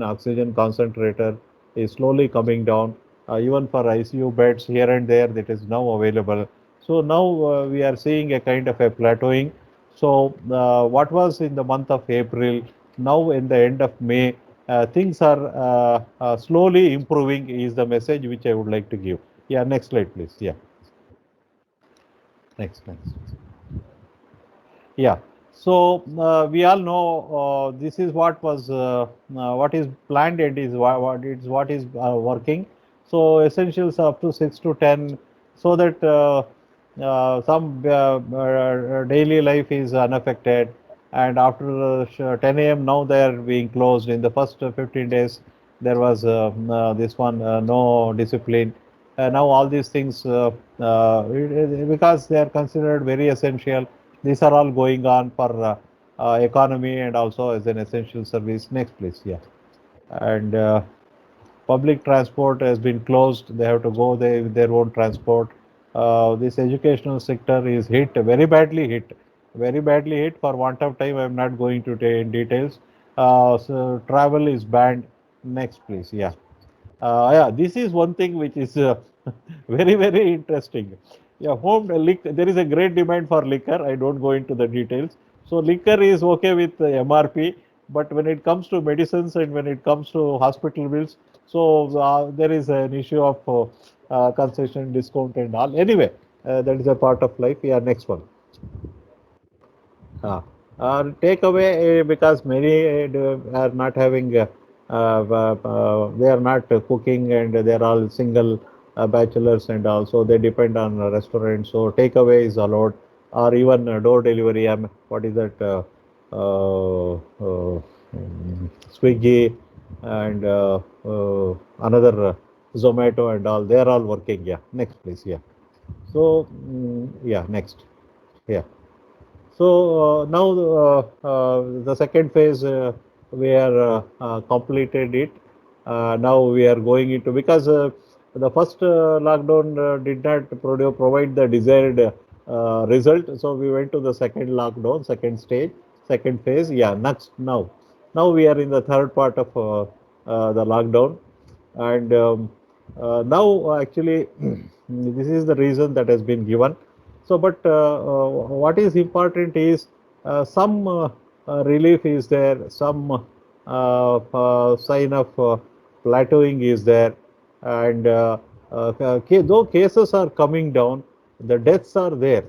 concentrator is slowly coming down. Even for ICU beds here and there, that is now available. So now we are seeing a kind of a plateauing. So what was in the month of April, now in the end of May, things are slowly improving is the message which I would like to give. Yeah, next slide, please. Yeah, next. Yeah. So we all know this is what is planned and is what is working. So essentials up to 6 to 10, so that some daily life is unaffected. And after 10 a.m. now they are being closed. In the first 15 days there was this one no discipline. Now all these things because they are considered very essential, these are all going on for economy and also as an essential service. Next, please. Yeah. And public transport has been closed. They have to go there with their own transport. This educational sector is hit, very badly hit. Very badly hit. For want of time, I am not going to take in details. So travel is banned. Next, please. Yeah. Yeah, this is one thing which is very interesting. Yeah, home liquor. There is a great demand for liquor. I don't go into the details. So liquor is okay with MRP, but when it comes to medicines and when it comes to hospital bills, so there is an issue of concession, discount, and all. Anyway, that is a part of life. Yeah, next one. Take away because many are not having, they are not cooking and they are all single bachelors and also they depend on restaurants. So takeaway is allowed or even door delivery. What is that? Swiggy and another Zomato and all. They are all working. Yeah. Next, please. Yeah. So yeah. Next. Yeah. So now the second phase we are completed it. Now we are going into because the first lockdown did not provide the desired result. So we went to the second lockdown, second stage, second phase. Yeah, next now we are in the third part of the lockdown, and now actually this is the reason that has been given. So, but what is important is some relief is there, some sign of plateauing is there, and though cases are coming down, the deaths are there.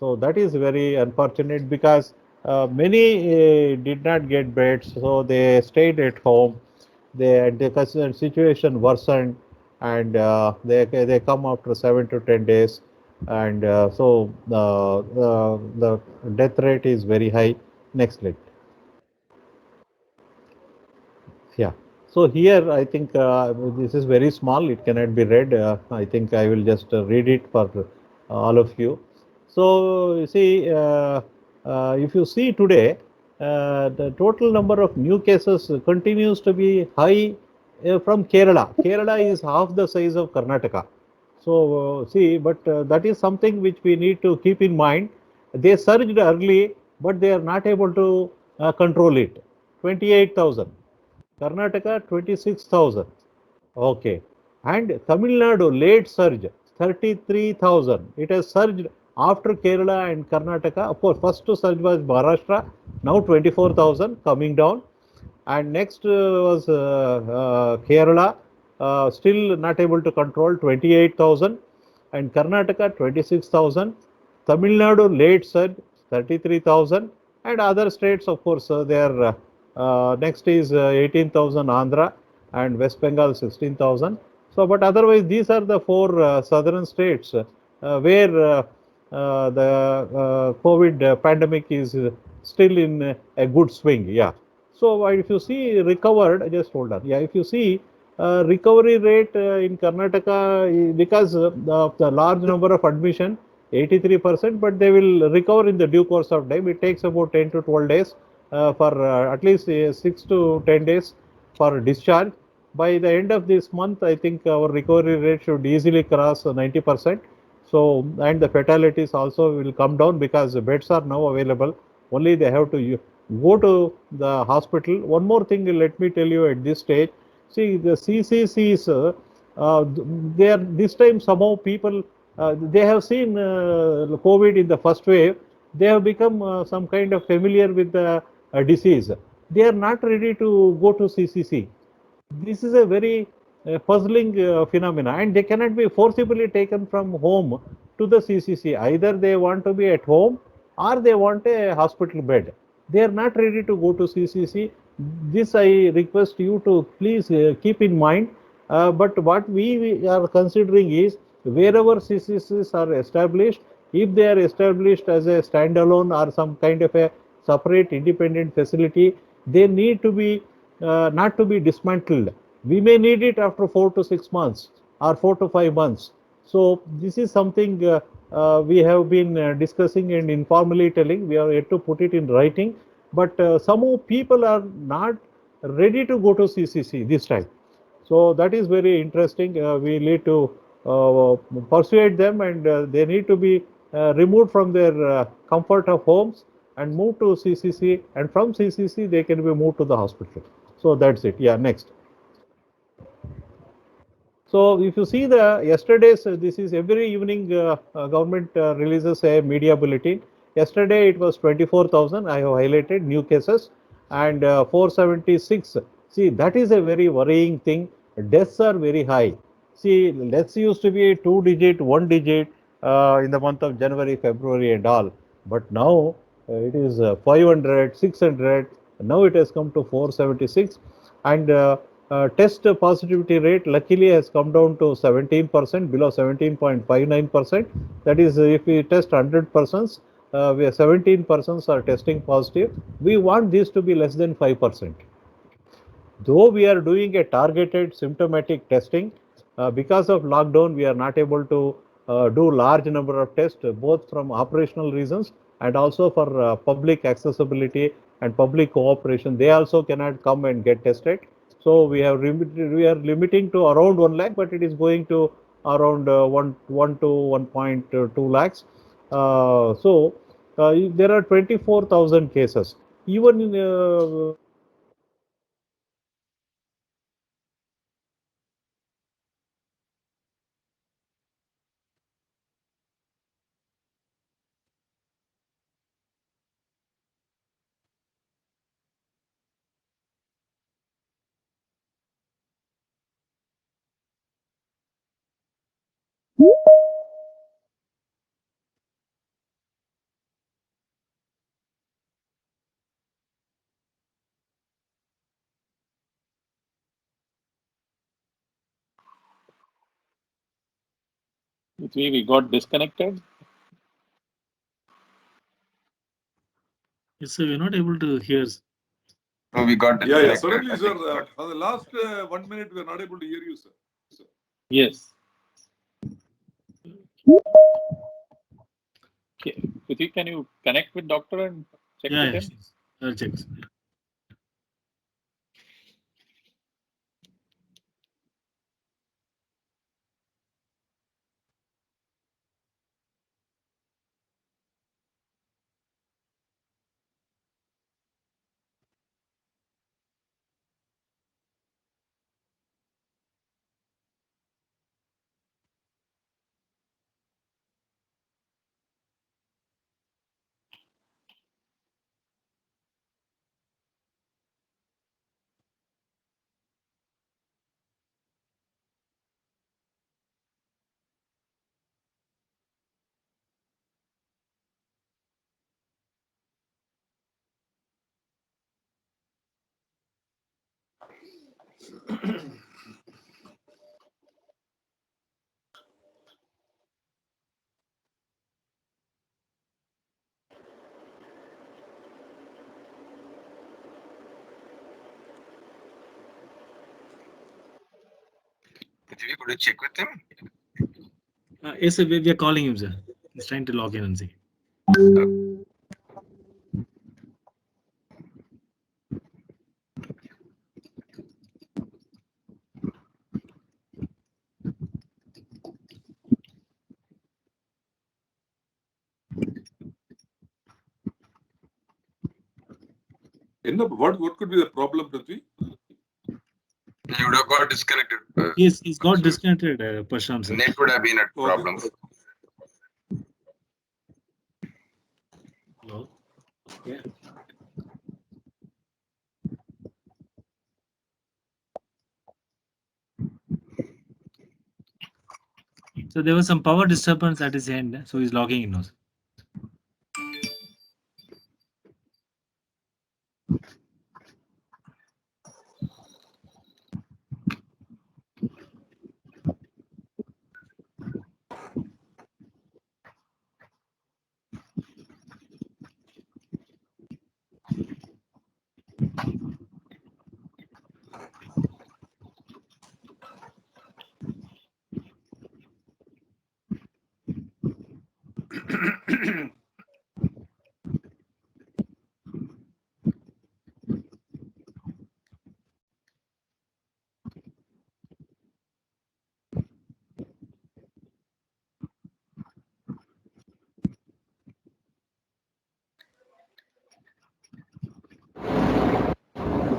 So that is very unfortunate because many did not get beds, so they stayed at home. The situation worsened, and they come after 7 to 10 days, and so the death rate is very high. Next slide. Yeah. So here I think this is very small. It cannot be read. I think I will just read it for all of you. So you see, if you see today, the total number of new cases continues to be high from Kerala. Kerala is half the size of Karnataka. So see, but that is something which we need to keep in mind. They surged early, but they are not able to control it. 28,000. Karnataka 26,000. Okay. And Tamil Nadu late surge 33,000. It has surged After Kerala and Karnataka, of course, first surge was Maharashtra, now 24,000 coming down, and next was Kerala, still not able to control 28,000, and Karnataka 26,000, Tamil Nadu late surge 33,000, and other states, of course, next is 18,000 Andhra and West Bengal 16,000. So, but otherwise, these are the four southern states where the COVID pandemic is still in a good swing. Yeah. So, if you see recovered, just hold on. Yeah, if you see recovery rate in Karnataka, because the large number of admission, 83%, but they will recover in the due course of time. It takes about 10 to 12 days for at least 6 to 10 days for discharge. By the end of this month, I think our recovery rate should easily cross 90%. So, and the fatalities also will come down because the beds are now available. Only they have to go to the hospital. One more thing, let me tell you at this stage. See, the CCCs, they are this time somehow people they have seen COVID in the first wave. They have become some kind of familiar with the disease. They are not ready to go to CCC. This is a very puzzling phenomena, and they cannot be forcibly taken from home to the CCC. Either they want to be at home or they want a hospital bed. They are not ready to go to CCC. This I request you to please keep in mind. But what we are considering is wherever CCCs are established, if they are established as a standalone or some kind of a separate independent facility, they need to be not to be dismantled. We may need it after 4 to 6 months or 4 to 5 months. So this is something we have been discussing and informally telling. We are yet to put it in writing, but some people are not ready to go to CCC this time. So that is very interesting. We need to persuade them, and they need to be removed from their comfort of homes and move to CCC, and from CCC they can be moved to the hospital. So that's it. Yeah, next. So if you see the yesterday's, this is every evening government releases a media bulletin. Yesterday it was 24,000. I have highlighted new cases, and 476. See, that is a very worrying thing. Deaths are very high. See, deaths used to be 2 digit, 1 digit in the month of January, February, and all. But now it is 500, 600. Now it has come to 476, and test positivity rate luckily has come down to 17%, below 17.59%. That is, if we test 100 persons, we are 17 persons are testing positive. We want this to be less than 5%. Though we are doing a targeted symptomatic testing, because of lockdown, we are not able to do large number of tests, both from operational reasons and also for public accessibility and public cooperation. They also cannot come and get tested. So we are limiting to around 1 lakh, but it is going to around 1 to 1.2 lakhs. There are 24,000 cases. Even in We got disconnected. Yes, sir, we're not able to hear. So we got Yeah. disconnected. Suddenly, I sir, think, but for the last 1 minute, we are not able to hear you, sir. Yes. Prithvi, can you connect with doctor and check Yeah, with yeah, him? I'll check. Prithvi, could you check with him? Yes, sir, we are calling him, sir. He's trying to log in and see. What could be the problem, Prithvi? He would have got disconnected. He's got So- disconnected, Parshram, sir. Net would have been a Okay. problem. Hello? Yeah. So there was some power disturbance at his end, so he's logging in now. Sir.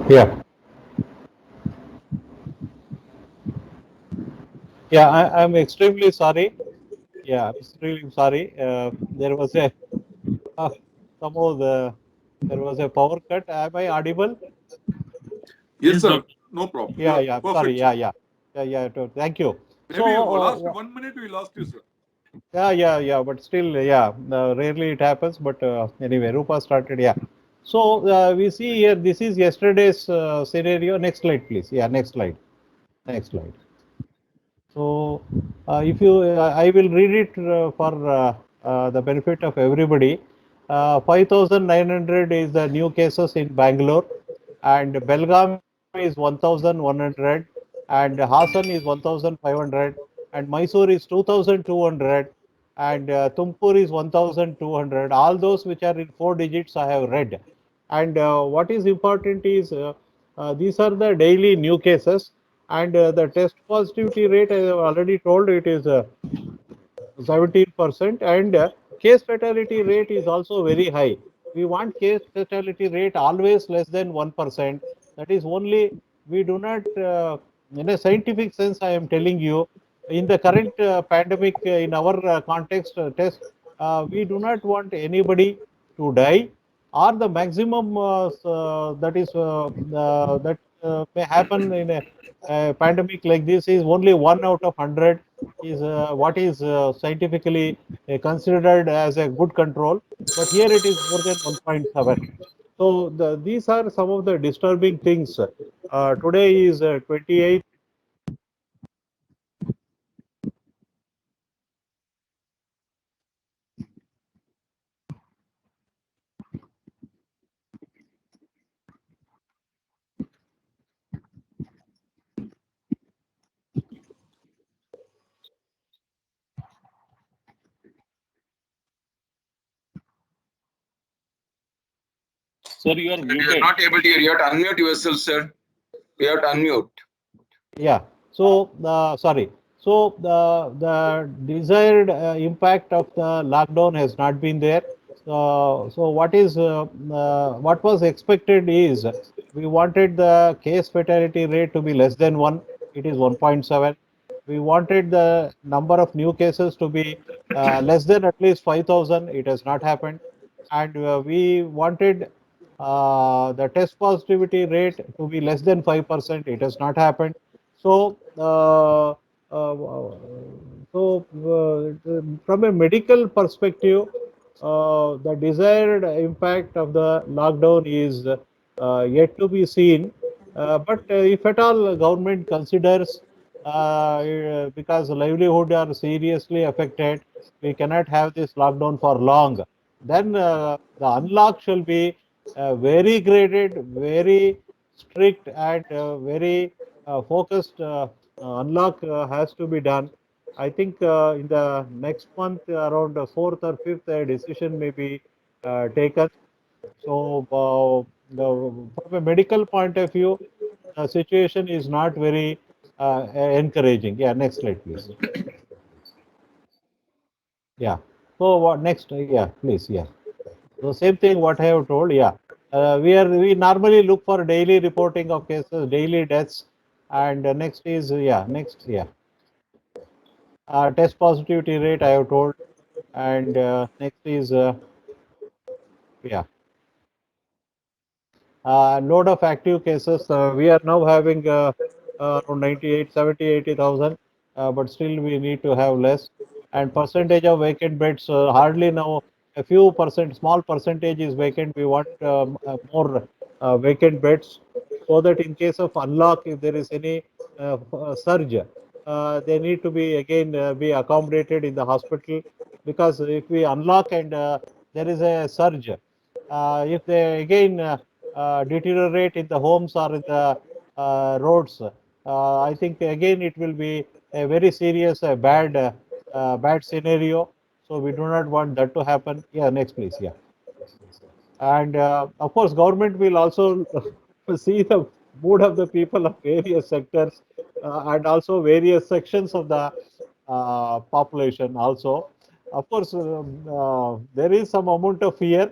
Yeah. Yeah, I'm extremely sorry. Yeah, I'm extremely sorry. There was a somehow there was a power cut. Am I audible? Yes, Yes, sir. doctor. No problem. Yeah, You are yeah. perfect, Sorry. sir. Yeah. Thank you. Maybe last 1 minute we lost you, sir. Yeah. But still, yeah. Rarely it happens. But anyway, Rupa started. Yeah. So we see here. This is yesterday's scenario. Next slide, please. Yeah, next slide. Next slide. So, if you, I will read it for the benefit of everybody. 5,900 is the new cases in Bangalore, and Belgaum is 1,100, and Hassan is 1,500, and Mysore is 2,200, and Tumkur is 1,200. All those which are in 4 digits I have read. And what is important is these are the daily new cases, and the test positivity rate, I have already told, it is 17%, and case fatality rate is also very high. We want case fatality rate always less than 1%. That is only, we do not, in a scientific sense, I am telling you, in the current pandemic, in our context test, we do not want anybody to die, or the maximum that is that may happen in a pandemic like this is only 1 out of 100 is what is scientifically considered as a good control, but here it is more than 1.7. So these are some of the disturbing things. Today is 28th. Sir, you are You are muted. not able to hear. You have to unmute yourself, sir. You have to unmute. Yeah. So sorry. So the desired impact of the lockdown has not been there. So what was expected is we wanted the case fatality rate to be less than 1. It is 1.7. We wanted the number of new cases to be less than at least 5,000. It has not happened. And we wanted the test positivity rate to be less than 5%. It has not happened. So, from a medical perspective, the desired impact of the lockdown is yet to be seen. But if at all government considers, because livelihood are seriously affected, we cannot have this lockdown for long. Then the unlock shall be very graded, very strict, and very focused. Unlock has to be done. I think in the next month, around the 4th or 5th, a decision may be taken. So, from a medical point of view, the situation is not very encouraging. Yeah, next slide, please. Yeah. So, what next? Yeah, please. Yeah. So, same thing what I have told. Yeah. We normally look for daily reporting of cases, daily deaths, and next is next test positivity rate I have told, and next is yeah load of active cases. We are now having around 98, 70, 80,000, but still we need to have less. And percentage of vacant beds, hardly now a few percent, small percentage is vacant. We want more vacant beds, so that in case of unlock, if there is any surge, they need to be again be accommodated in the hospital, because if we unlock and there is a surge, if they again deteriorate in the homes or in the roads, I think again it will be a very serious bad scenario. So we do not want that to happen. Yeah, next please. Yeah, and of course government will also see the mood of the people of various sectors and also various sections of the population also. Of course, there is some amount of fear,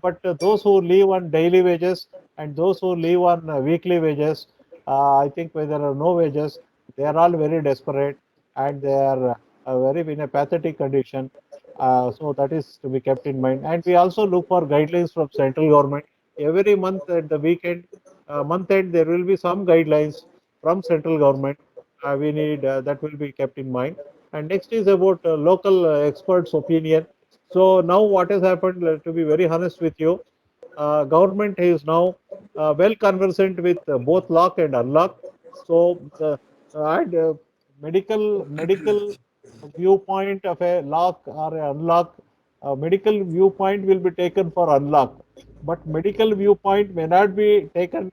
but those who live on daily wages and those who live on weekly wages, I think when there are no wages, they are all very desperate, and they are very in a pathetic condition. So that is to be kept in mind. And we also look for guidelines from central government. Every month at the weekend, month end, there will be some guidelines from central government. We need that will be kept in mind. And next is about local experts' opinion. So now what has happened, to be very honest with you, government is now well conversant with both lock and unlock. So and medical viewpoint of a lock or a unlock, medical viewpoint will be taken for unlock, but medical viewpoint may not be taken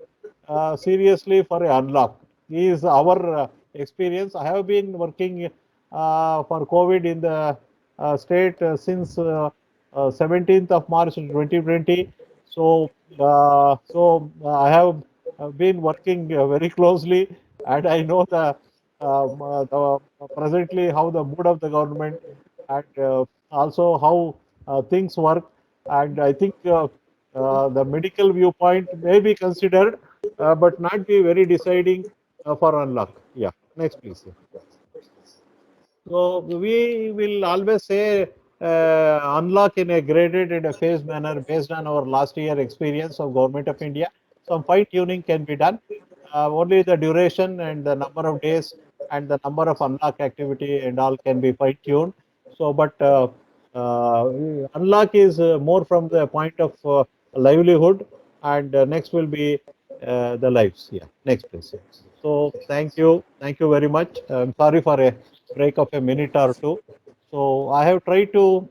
seriously for a unlock. Is our experience. I have been working for COVID in the state since 17th of March 2020. So, I have been working very closely, and I know the presently how the mood of the government, and also how things work. And I think the medical viewpoint may be considered, but not be very deciding for unlock. Yeah, next please. So we will always say unlock in a graded and a phased manner based on our last year experience of Government of India. Some fine tuning can be done. Only the duration and the number of days and the number of unlock activity and all can be fine tuned. So, but uh, unlock is more from the point of livelihood, and next will be the lives. Yeah, next please. So thank you very much. I'm sorry for a break of a minute or two. So I have tried to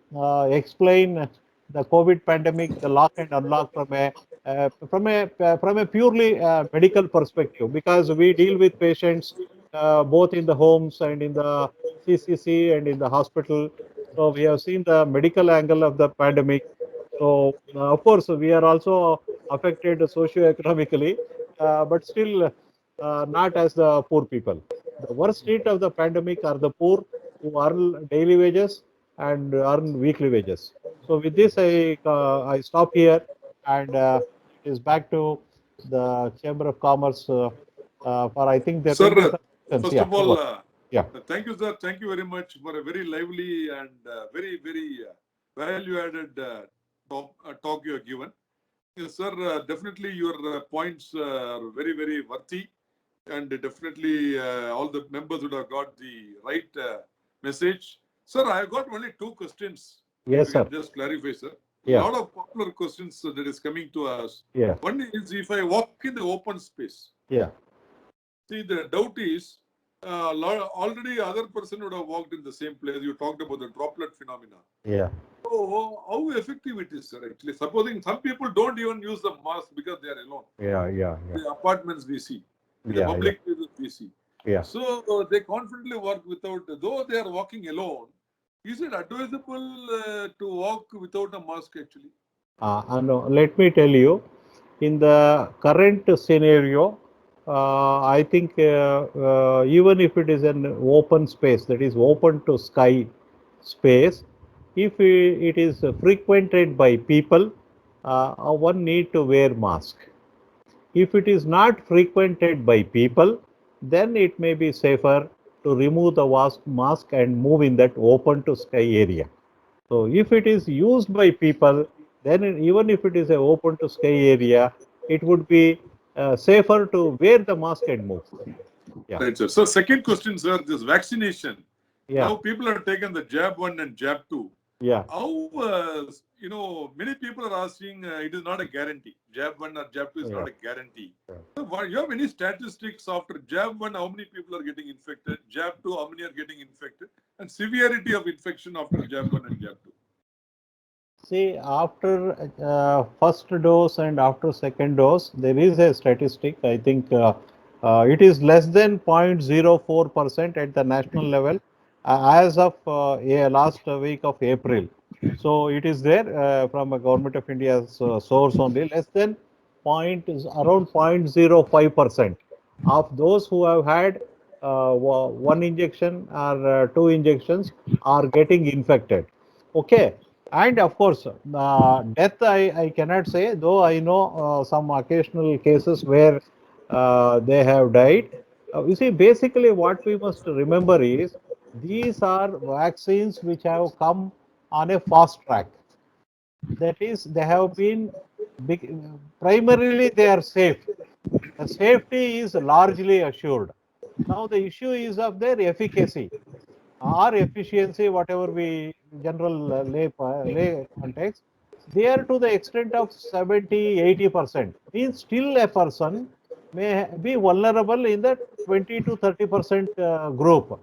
explain the COVID pandemic, the lock and unlock from a purely medical perspective, because we deal with patients both in the homes and in the CCC and in the hospital. So we have seen the medical angle of the pandemic. So of course we are also affected socio-economically, but still not as the poor people. The worst hit of the pandemic are the poor who earn daily wages and earn weekly wages. So with this, I stop here, and it is back to the Chamber of Commerce for I think there will be Sir, some questions. first Yeah, of all, yeah. thank you, sir. Thank you very much for a very lively and very value-added talk you have given. Yes, sir, definitely your points are very worthy, and definitely all the members would have got the right message. Sir, I have got only two questions. If Yes, you sir. can just clarify, sir. A Yeah, lot of popular questions that is coming to us. yeah. One is if I walk in the open space, Yeah. See, the doubt is already other person would have walked in the same place. You talked about the droplet phenomena. Yeah. So how effective it is, sir? Actually, supposing some people don't even use the mask because they are alone. Yeah. Yeah. The apartments we see, in the Yeah. public places we see. Yeah. So they confidently work without, though they are walking alone. Is it advisable to walk without a mask actually? No, let me tell you, in the current scenario, I think even if it is an open space, that is open to sky space, if it is frequented by people, one need to wear mask. If it is not frequented by people, then it may be safer to remove the mask and move in that open to sky area. So if it is used by people, then even if it is a open to sky area, it would be safer to wear the mask and move. Yeah. Right, sir. So second question, sir, this vaccination. Yeah. Now people have taken the jab 1 and jab 2. Yeah. How, many people are asking it is not a guarantee. Jab 1 or jab 2 is not a guarantee. Yeah. So, you have any statistics after jab 1, how many people are getting infected? Jab 2, how many are getting infected? And severity of infection after jab 1 and jab 2? See, after first dose and after second dose, there is a statistic. I think it is less than 0.04% at the national level as of last week of April. So it is there from a Government of India's source only. Less than around 0.05% of those who have had one injection or two injections are getting infected. Okay. And of course, death I cannot say, though I know some occasional cases where they have died. You see, basically what we must remember is these are vaccines which have come on a fast track. That is, they have been, primarily they are safe. The safety is largely assured. Now the issue is of their efficacy or efficiency, whatever we general lay context, they are to the extent of 70-80%. Means still a person may be vulnerable in the 20 to 30% group.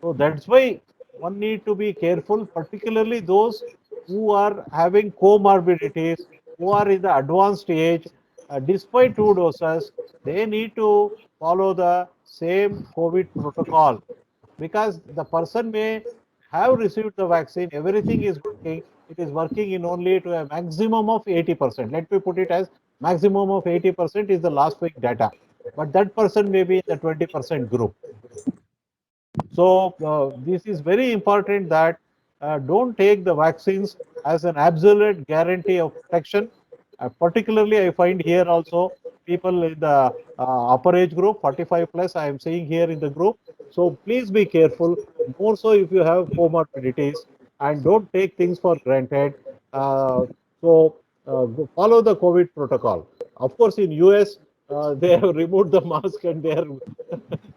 So that's why one need to be careful, particularly those who are having comorbidities, who are in the advanced age. Despite two doses, they need to follow the same COVID protocol, because the person may have received the vaccine, everything is working, it is working in only to a maximum of 80%. Let me put it as maximum of 80% is the last week data, but that person may be in the 20% group. So this is very important that don't take the vaccines as an absolute guarantee of protection. Particularly, I find here also people in the upper age group, 45 plus, I am seeing here in the group. So please be careful, more so if you have comorbidities, and don't take things for granted. Follow the COVID protocol. Of course, in US, they have removed the mask and they are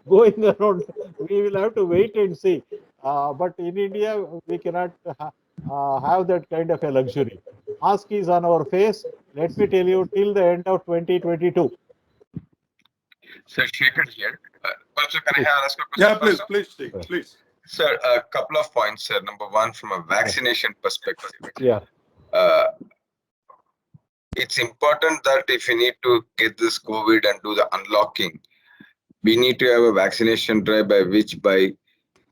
going around. We will have to wait and see. But in India, we cannot have that kind of a luxury. Mask is on our face. Let me tell you, till the end of 2022. Sir, Shekhar here. Also, can I ask a question? Yeah, please, first, please. Sir, a couple of points, sir. Number one, from a vaccination perspective. Yeah. It's important that if you need to get this COVID and do the unlocking, we need to have a vaccination drive by which by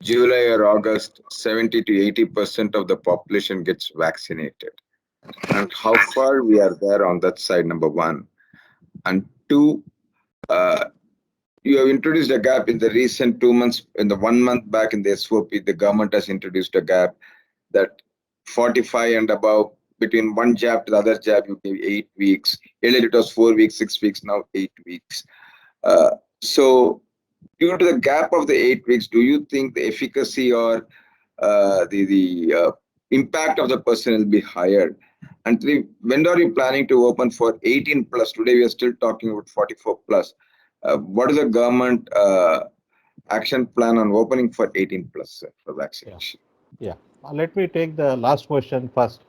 July or August, 70 to 80% of the population gets vaccinated. And how far we are there on that side, number one. And two, you have introduced a gap in the recent 2 months, in the 1 month back in the SOP, the government has introduced a gap that 45 and above, between one jab to the other jab, you give 8 weeks. Earlier it was 4 weeks, 6 weeks, now 8 weeks. So due to the gap of the 8 weeks, do you think the efficacy or the impact of the person will be higher? And three, when are you planning to open for 18 plus? Today we are still talking about 44 plus. What is the government action plan on opening for 18 plus for vaccination? Yeah. Let me take the last question first.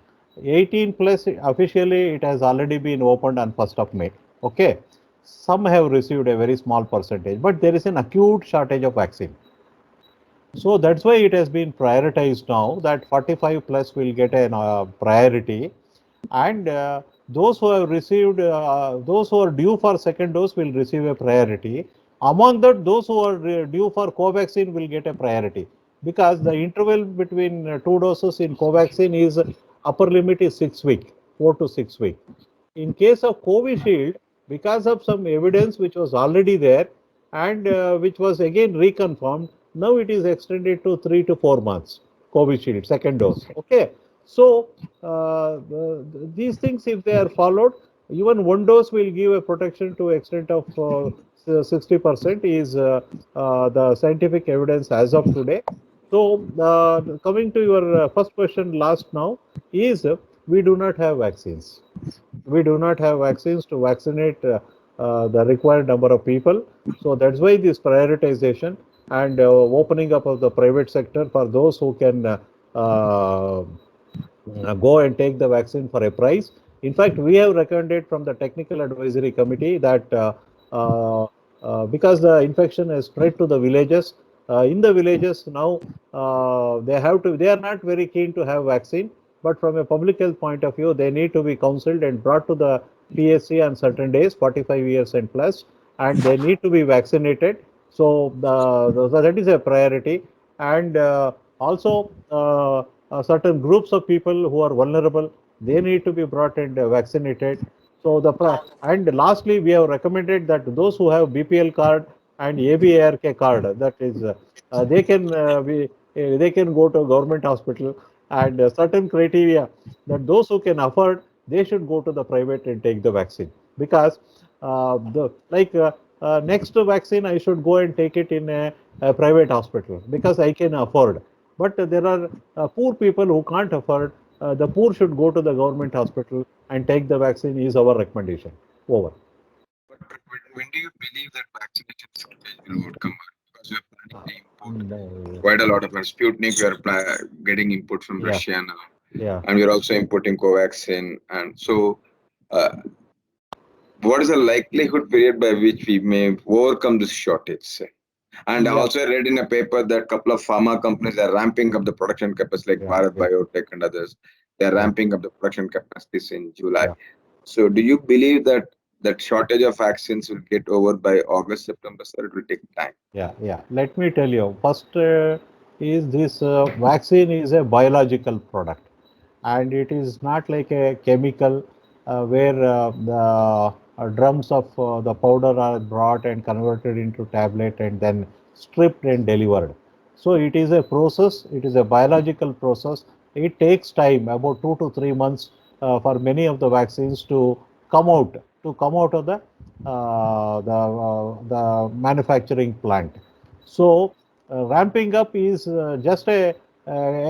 18 plus, officially it has already been opened on 1st of May. Okay. some have received a very small percentage, but there is an acute shortage of vaccine. So that's why it has been prioritized now that 45 plus will get a priority, and those who have received, those who are due for second dose will receive a priority. Among that, those who are due for Covaxin will get a priority, because the interval between two doses in Covaxin is upper limit is 6 weeks, 4 to 6 weeks. In case of Covishield, because of some evidence which was already there and which was again reconfirmed, now it is extended to 3 to 4 months. Covishield second dose. Okay, so these things, if they are followed, even one dose will give a protection to extent of 60% is the scientific evidence as of today. So coming to your first question last now is we do not have vaccines. We do not have vaccines to vaccinate the required number of people. So that's why this prioritization and opening up of the private sector for those who can uh, go and take the vaccine for a price. In fact, we have recommended from the technical advisory committee that because the infection has spread to the villages, in the villages now they are not very keen to have vaccine, but from a public health point of view, they need to be counseled and brought to the PSC on certain days, 45 years and plus, and they need to be vaccinated. So that is a priority, and also certain groups of people who are vulnerable, they need to be brought and vaccinated. So and lastly, we have recommended that those who have BPL card and ABARK card, that is, they can go to a government hospital, and certain criteria that those who can afford, they should go to the private and take the vaccine, because next vaccine I should go and take it in a private hospital because I can afford. But there are poor people who can't afford. The poor should go to the government hospital and take the vaccine is our recommendation. Over. But when do you believe that vaccination shortage will overcome? Because we are planning to import quite a lot of Sputnik. We are getting input from Yeah, Russia now, yeah. and we are also importing Covaxin. And so, uh, what is the likelihood period by which we may overcome this shortage? Say? And I Yeah, also read in a paper that a couple of pharma companies are ramping up the production capacity, like yeah, Bharat yeah, Biotech and others. They are yeah, ramping up the production capacities in July. yeah, So, do you believe that that shortage of vaccines will get over by August, September, sir? It will take time. yeah, yeah. Let me tell you. First, is this vaccine is a biological product, and it is not like a chemical where the drums of the powder are brought and converted into tablet and then stripped and delivered. So it is a process. It is a biological process. It takes time, about 2 to 3 months, for many of the vaccines to come out of the manufacturing plant. So ramping up is just a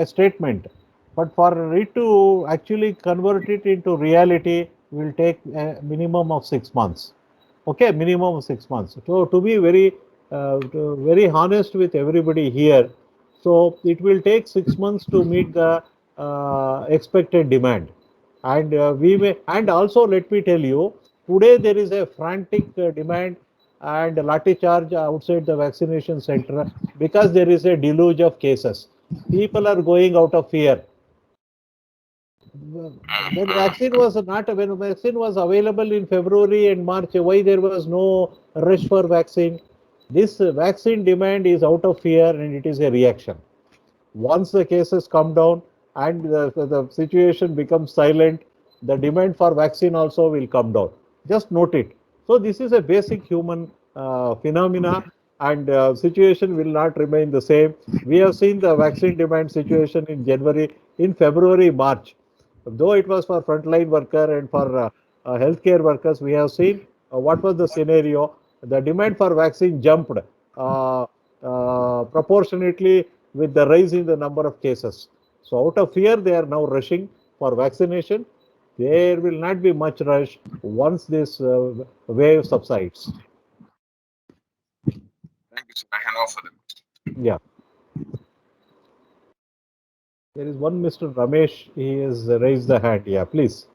statement, but for it to actually convert it into reality will take a minimum of 6 months. Okay, minimum of 6 months. So to be very honest with everybody here, so it will take 6 months to meet the expected demand, and we may. And also, let me tell you, today there is a frantic demand and lathi charge outside the vaccination center because there is a deluge of cases. People are going out of fear. When vaccine was available in February and March, why there was no rush for vaccine? This vaccine demand is out of fear and it is a reaction. Once the cases come down and the situation becomes silent, the demand for vaccine also will come down. Just note it. So this is a basic human phenomena, and situation will not remain the same. We have seen the vaccine demand situation in January, in February, March. Though it was for frontline worker and for healthcare workers, we have seen what was the scenario. The demand for vaccine jumped proportionately with the rise in the number of cases. So out of fear, they are now rushing for vaccination. There will not be much rush once this wave subsides. Thank you, sir. I hand off for them. Yeah. There is one Mr. Ramesh. He has raised the hand. Yeah, please.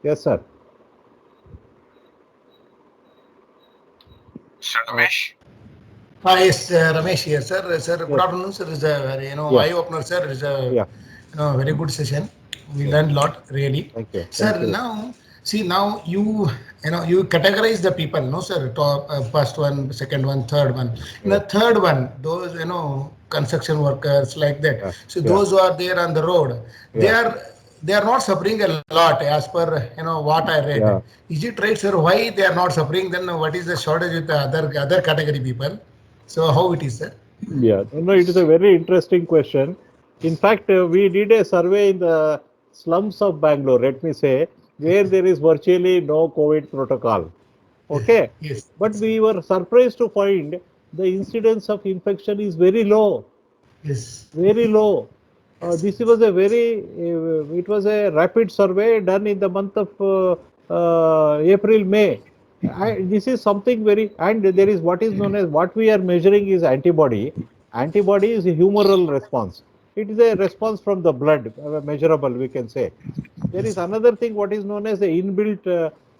Yes, sir. Mr. Ramesh. Hi, yes, Ramesh here, sir. Sir, good Yes. afternoon, sir. It's a very, Yeah. eye opener, sir. It's a Yeah. very good session. We Yeah. learned a lot, really. Thank you. Sir, Thank you. now see now you categorize the people, no, sir. Top, first one, second one, third one. In the third one, those construction workers like that. Yeah. So Yeah. those who are there on the road, they Yeah. are they are not suffering a lot as per what I read. Yeah. Is it right, sir? Why they are not suffering? Then what is the shortage with the other category people? So how it is, sir? Yeah, no, it is a very interesting question. In fact, we did a survey in the slums of Bangalore, let me say, where there is virtually no COVID protocol. Okay, Yes. but we were surprised to find the incidence of infection is very low, Yes. very low. This was a it was a rapid survey done in the month of April, May. This is something very, and there is what is known as, what we are measuring is antibody. Antibody is a humoral response. It is a response from the blood, measurable, we can say. There is another thing, what is known as the inbuilt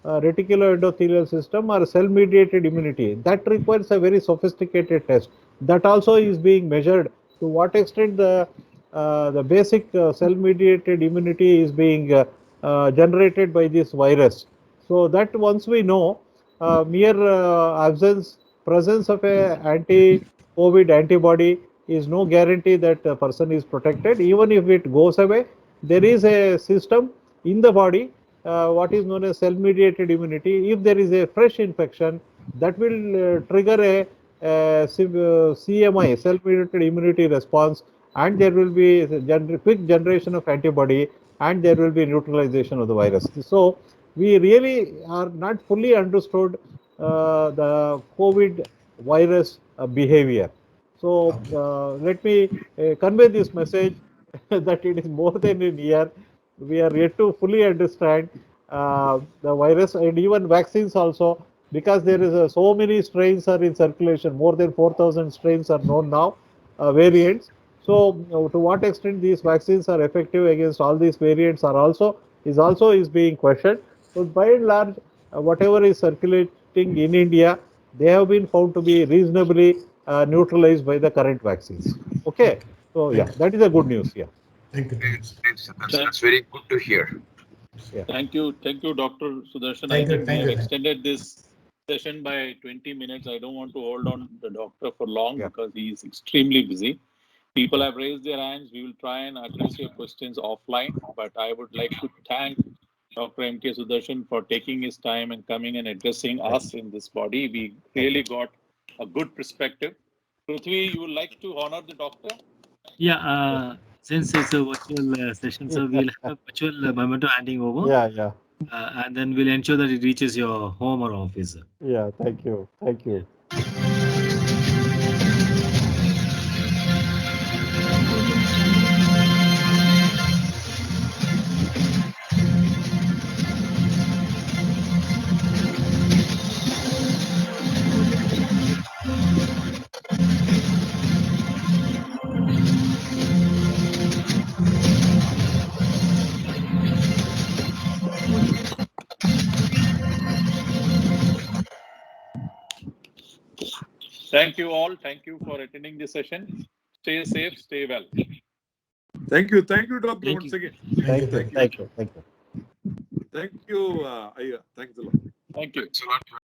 reticuloendothelial system or cell-mediated immunity. That requires a very sophisticated test. That also is being measured. To what extent the basic cell-mediated immunity is being generated by this virus. So that once we know, mere presence of a anti-COVID antibody is no guarantee that a person is protected. Even if it goes away, there is a system in the body, what is known as cell-mediated immunity. If there is a fresh infection, that will trigger a CMI, cell-mediated immunity response, and there will be a quick generation of antibody, and there will be neutralization of the virus. So we really are not fully understood the COVID virus behavior. So let me convey this message that it is more than a year. We are yet to fully understand the virus, and even vaccines also, because there is so many strains are in circulation. More than 4,000 strains are known now, variants. So to what extent these vaccines are effective against all these variants is being questioned. So by and large, whatever is circulating in India, they have been found to be reasonably neutralized by the current vaccines. Okay, so yeah, that is a good news. Yeah. Thank you. That's very good to hear. Yeah. Thank you, Dr. Sudarshan. Thank I you, think thank we have you. extended this session by 20 minutes. I don't want to hold on the doctor for long because he is extremely busy. People have raised their hands. We will try and address your questions offline, but I would like to thank Dr. M.K. Sudarshan for taking his time and coming and addressing us in this body. We really got a good perspective. Prithvi, you would like to honor the doctor? Yeah, since it's a virtual session, so we'll have a virtual memento handing over, Yeah. and then we'll ensure that it reaches your home or office. Yeah. Thank you. Thank you. Thank you all. Thank you for attending this session. Stay safe, stay well. Thank you, doctor, Thank once you. again. Thank you. Thank you, Ayya. Thanks a lot. Thank you. Thanks a lot.